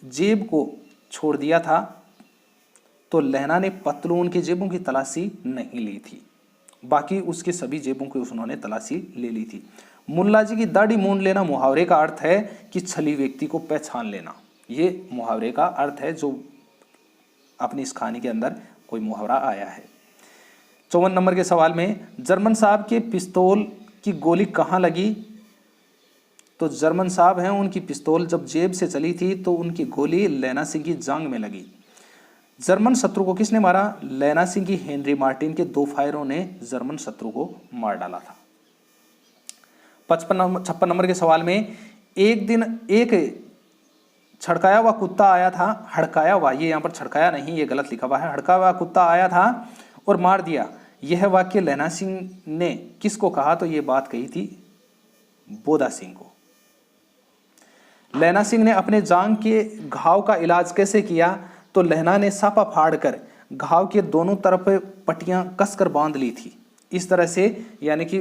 जेब को छोड़ दिया था, तो लैना ने पतलून की जेबों की तलाशी नहीं ली थी, बाकी उसके सभी जेबों की उन्होंने तलाशी ले ली थी। मुल्ला जी की दाढ़ी मूंड लेना मुहावरे का अर्थ है कि छली व्यक्ति को पहचान लेना, ये मुहावरे का अर्थ है जो अपनी इस कहानी के अंदर कोई मुहावरा आया है। 54 नंबर के सवाल में जर्मन साहब के पिस्तौल की गोली कहाँ लगी, तो जर्मन साहब हैं उनकी पिस्तौल जब जेब से चली थी तो उनकी गोली लैना सिंह की जांग में लगी। जर्मन शत्रु को किसने मारा, लैना सिंह की हेनरी मार्टिन के 2 फायरों ने जर्मन शत्रु को मार डाला था। 56 नंबर के सवाल में एक दिन एक छड़काया हुआ कुत्ता आया था, हड़काया हुआ, ये यहाँ पर छड़काया नहीं, ये गलत लिखा हुआ है, हड़काया हुआ कुत्ता आया था और मार दिया। यह वाक्य लैना सिंह ने किसको कहा, तो ये बात कही थी बोदा सिंह को। लैना सिंह ने अपने जांग के घाव का इलाज कैसे किया, तो लैना ने सापा फाड़कर घाव के दोनों तरफ पट्टियां कसकर बांध ली थी। इस तरह से यानी कि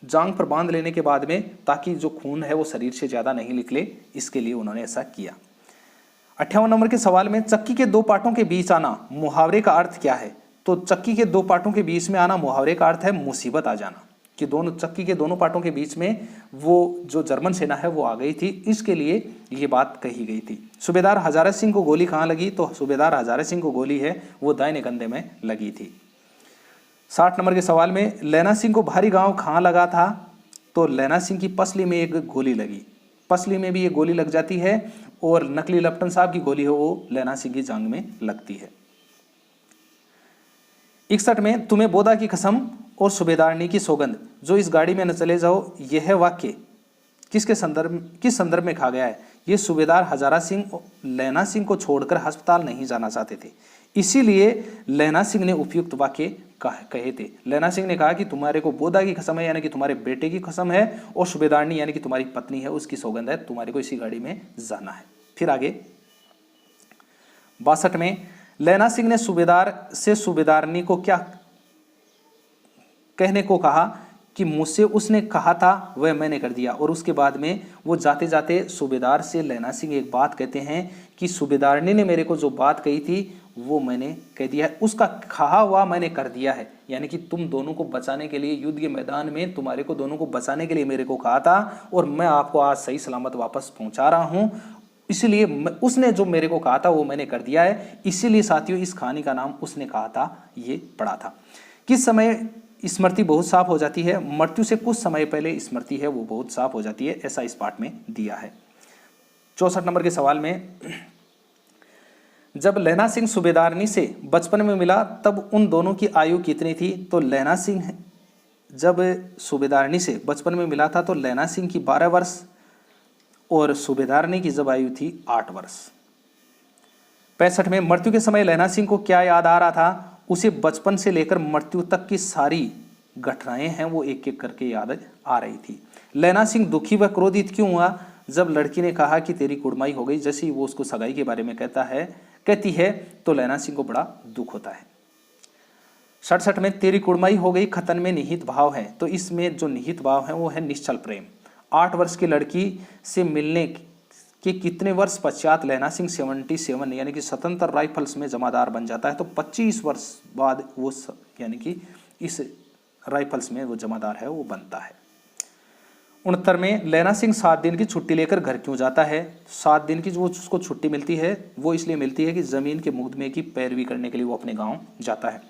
जांग पर बांध लेने के बाद में, ताकि जो खून है वो शरीर से ज्यादा नहीं निकले, इसके लिए उन्होंने ऐसा किया। 58 नंबर के सवाल में चक्की के दो पार्टों के बीच आना मुहावरे का अर्थ क्या है? तो चक्की के दो पार्टों के बीच में आना मुहावरे का अर्थ है मुसीबत आ जाना, कि दोनों चक्की के दोनों पार्टों के बीच में वो जो जर्मन सेना है वो आ गई थी, इसके लिए ये बात कही गई थी। सूबेदार हजारा सिंह को गोली कहाँ लगी? तो सूबेदार हजारा सिंह को गोली है वो दाहिने कंधे में लगी थी। 60 नंबर के सवाल में लैना सिंह को भारी घाव कहाँ लगा था? तो लैना सिंह की पसली में एक गोली लगी, पसली में भी ये गोली लग जाती है, और नकली लपटन साहब की गोली है वो लैना सिंह की जांग में लगती है। 61 में तुम्हें बोदा की कसम और सूबेदारनी की सौगंध, जो इस गाड़ी में न चले जाओ, यह वाक्य किस संदर्भ में कहा गया है? ये सूबेदार हजारा सिंह लैना सिंह को छोड़कर अस्पताल नहीं जाना चाहते थे, इसीलिए लैना सिंह ने उपयुक्त वाक्य कहे थे। लैना सिंह ने कहा कि तुम्हारे को बोदा की कसम है, यानी कि तुम्हारे बेटे की कसम है, और सूबेदारनी यानी कि तुम्हारी पत्नी है उसकी सौगंध है, तुम्हारे को इसी गाड़ी में जाना है। फिर आगे 62 में लैना सिंह ने सूबेदार से सूबेदारनी को क्या कहने को कहा कि मुझसे उसने कहा था वह मैंने कर दिया, और उसके बाद में वो जाते जाते सूबेदार से लैना सिंह एक बात कहते हैं कि सूबेदारनी ने मेरे को जो बात कही थी वो मैंने कह दिया है, उसका कहा हुआ मैंने कर दिया है, यानी कि तुम दोनों को बचाने के लिए युद्ध के मैदान में तुम्हारे को दोनों को बचाने के लिए मेरे को कहा था, और मैं आपको आज सही सलामत वापस पहुंचा रहा हूं, इसलिए उसने जो मेरे को कहा था वो मैंने कर दिया है। इसीलिए साथियों इस कहानी का नाम उसने कहा था ये पड़ा था। किस समय स्मृति बहुत साफ हो जाती है? मृत्यु से कुछ समय पहले स्मृति है वो बहुत साफ हो जाती है, ऐसा इस पाठ में दिया है। 64 नंबर के सवाल में जब लैना सिंह सूबेदारनी से बचपन में मिला तब उन दोनों की आयु कितनी थी? तो लैना सिंह जब सूबेदारनी से बचपन में मिला था तो लैना सिंह की 12 वर्ष और सूबेदारनी की जब आयु थी 8 वर्ष। 65 में मृत्यु के समय लैना सिंह को क्या याद आ रहा था? उसे बचपन से लेकर मृत्यु तक की सारी घटनाएं हैं वो एक एक करके याद आ रही थी। लैना सिंह दुखी व क्रोधित क्यों हुआ? जब लड़की ने कहा कि तेरी कुड़माई हो गई, जैसे ही वो उसको सगाई के बारे में कहती है तो लैना सिंह को बड़ा दुख होता है। 67 में तेरी कुड़माई हो गई खतन में निहित भाव है, तो इसमें जो निहित भाव है वो है निश्चल प्रेम। 8 वर्ष की लड़की से मिलने के कितने वर्ष पश्चात लैना सिंह 77 यानी कि स्वतंत्र राइफल्स में जमादार बन जाता है? तो 25 वर्ष बाद वो यानी कि इस राइफल्स में वो जमादार है वो बनता है। 69 में लैना सिंह 7 दिन की छुट्टी लेकर घर क्यों जाता है? 7 दिन की जो उसको छुट्टी मिलती है वो इसलिए मिलती है कि जमीन के मुकदमे की पैरवी करने के लिए वो अपने गांव जाता है।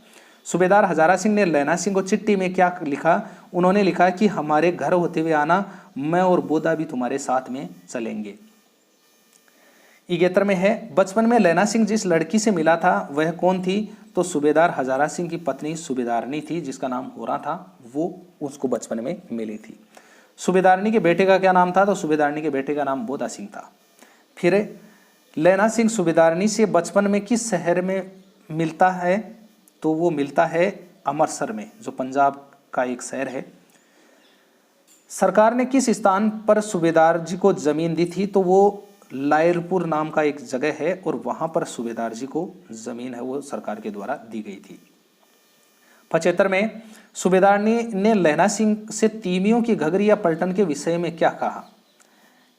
सूबेदार हजारा सिंह ने लैना सिंह को चिट्ठी में क्या लिखा? उन्होंने लिखा कि हमारे घर होते हुए आना, मैं और बोदा भी तुम्हारे साथ में चलेंगे। 71 में है बचपन में लैना सिंह जिस लड़की से मिला था वह कौन थी? तो सूबेदार हजारा सिंह की पत्नी सूबेदारनी थी जिसका नाम होरा था, वो उसको बचपन में मिली थी। सूबेदारनी के बेटे का क्या नाम था? तो सूबेदारनी के बेटे का नाम बोदा सिंह था। फिर लैना सिंह सूबेदारनी से बचपन में किस शहर में मिलता है? तो वो मिलता है अमृतसर में, जो पंजाब का एक शहर है। सरकार ने किस स्थान पर सूबेदार जी को जमीन दी थी? तो वो लायरपुर नाम का एक जगह है और वहां पर सूबेदार जी को जमीन है वो सरकार के द्वारा दी गई थी। 75 में सूबेदारनी ने लैना सिंह से तीमियों की घघरी या पलटन के विषय में क्या कहा?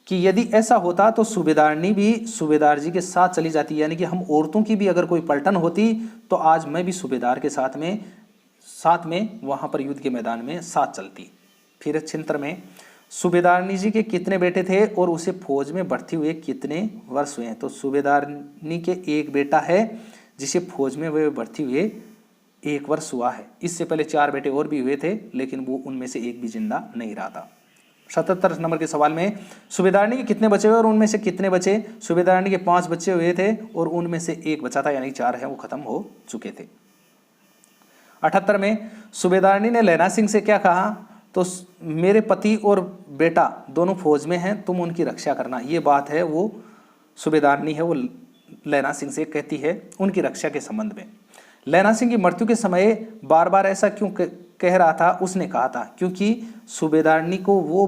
कि यदि ऐसा होता तो सूबेदारनी भी सूबेदार जी के साथ चली जाती, यानी कि हम औरतों की भी अगर कोई पलटन होती तो आज मैं भी सूबेदार के साथ में वहां पर युद्ध के मैदान में साथ चलती। फिर 76 में सूबेदारनी जी के कितने बेटे थे और उसे फौज में भर्ती हुए कितने वर्ष हुए हैं? तो सूबेदारनी के एक बेटा है जिसे फौज में वे भर्ती हुए 1 वर्ष हुआ है। इससे पहले 4 बेटे और भी हुए थे लेकिन वो उनमें से एक भी जिंदा नहीं रहा था। 77 नंबर के सवाल में सूबेदारनी के कितने बचे हुए और उनमें से कितने बचे? सूबेदारनी के 5 बच्चे हुए थे और उनमें से 1 बचा था, यानी 4 है वो खत्म हो चुके थे। 78 में सूबेदारनी ने लैना सिंह से क्या कहा? तो मेरे पति और बेटा दोनों फौज में हैं, तुम उनकी रक्षा करना। ये बात है वो सूबेदारनी है वो लैना सिंह से कहती है उनकी रक्षा के संबंध में। लैना सिंह की मृत्यु के समय बार बार ऐसा क्यों कह रहा था? उसने कहा था क्योंकि सूबेदारनी की वो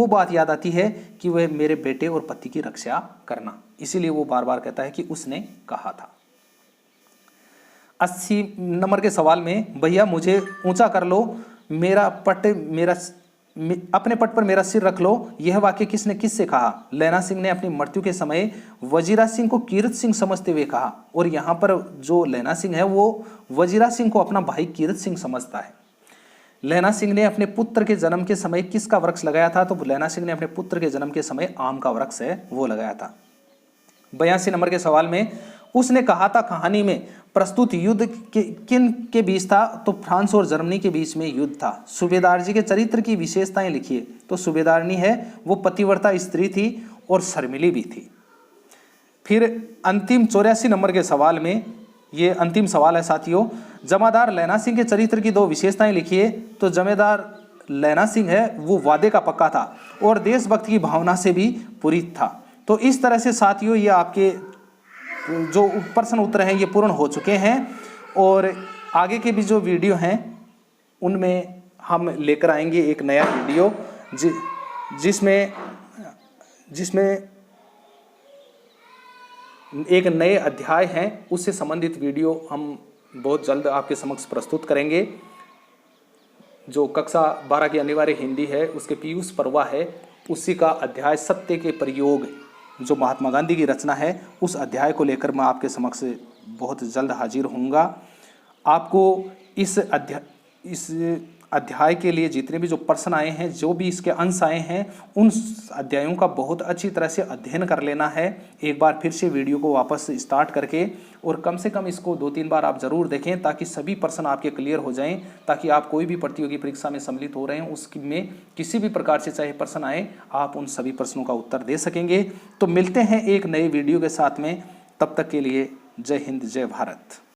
बात याद आती है कि वह मेरे बेटे और पति की रक्षा करना, इसीलिए वो बार बार कहता है कि उसने कहा था। 80 नंबर के सवाल में, भैया मुझे ऊंचा कर लो, अपने पट पर मेरा सिर रख लो, यह वाक्य किसने किससे कहा? लैना सिंह ने अपनी मृत्यु के समय वजीरा सिंह को कीरत सिंह समझते हुए कहा। और यहाँ पर जो लैना सिंह है वो वजीरा सिंह को अपना भाई कीरत सिंह समझता है। लैना सिंह ने अपने पुत्र के जन्म के समय किसका वृक्ष लगाया था? तो लैना सिंह ने अपने पुत्र के जन्म के समय आम का वृक्ष है वो लगाया था। 82 नंबर के सवाल में, उसने कहा था कहानी में प्रस्तुत युद्ध किन के बीच था? तो फ्रांस और जर्मनी के बीच में युद्ध था। सूबेदार जी के चरित्र की विशेषताएं लिखिए। तो सूबेदारनी है वो पतिव्रता स्त्री थी और शर्मिली भी थी। फिर अंतिम 84 नंबर के सवाल में, ये अंतिम सवाल है साथियों, जमादार लैना सिंह के चरित्र की 2 विशेषताएं लिखिए। तो जमींदार लैना सिंह है वो वादे का पक्का था और देशभक्ति की भावना से भी पूरित था। तो इस तरह से साथियों ये आपके जो प्रश्न उत्तर हैं ये पूर्ण हो चुके हैं और आगे के भी जो वीडियो हैं उनमें हम लेकर आएंगे एक नया वीडियो जिसमें एक नए अध्याय हैं, उससे संबंधित वीडियो हम बहुत जल्द आपके समक्ष प्रस्तुत करेंगे। जो कक्षा 12 की अनिवार्य हिंदी है उसके पीयूष पर्वा है, उसी का अध्याय सत्य के प्रयोग जो महात्मा गांधी की रचना है उस अध्याय को लेकर मैं आपके समक्ष बहुत जल्द हाजिर होऊंगा। आपको इस अध्याय के लिए जितने भी जो प्रश्न आए हैं, जो भी इसके अंश आए हैं, उन अध्यायों का बहुत अच्छी तरह से अध्ययन कर लेना है। एक बार फिर से वीडियो को वापस स्टार्ट करके और कम से कम इसको 2-3 बार आप ज़रूर देखें ताकि सभी प्रश्न आपके क्लियर हो जाएं, ताकि आप कोई भी प्रतियोगी परीक्षा में सम्मिलित हो रहे हैं उसमें किसी भी प्रकार से चाहे प्रश्न आए आप उन सभी प्रश्नों का उत्तर दे सकेंगे। तो मिलते हैं एक नए वीडियो के साथ में, तब तक के लिए जय हिंद जय भारत।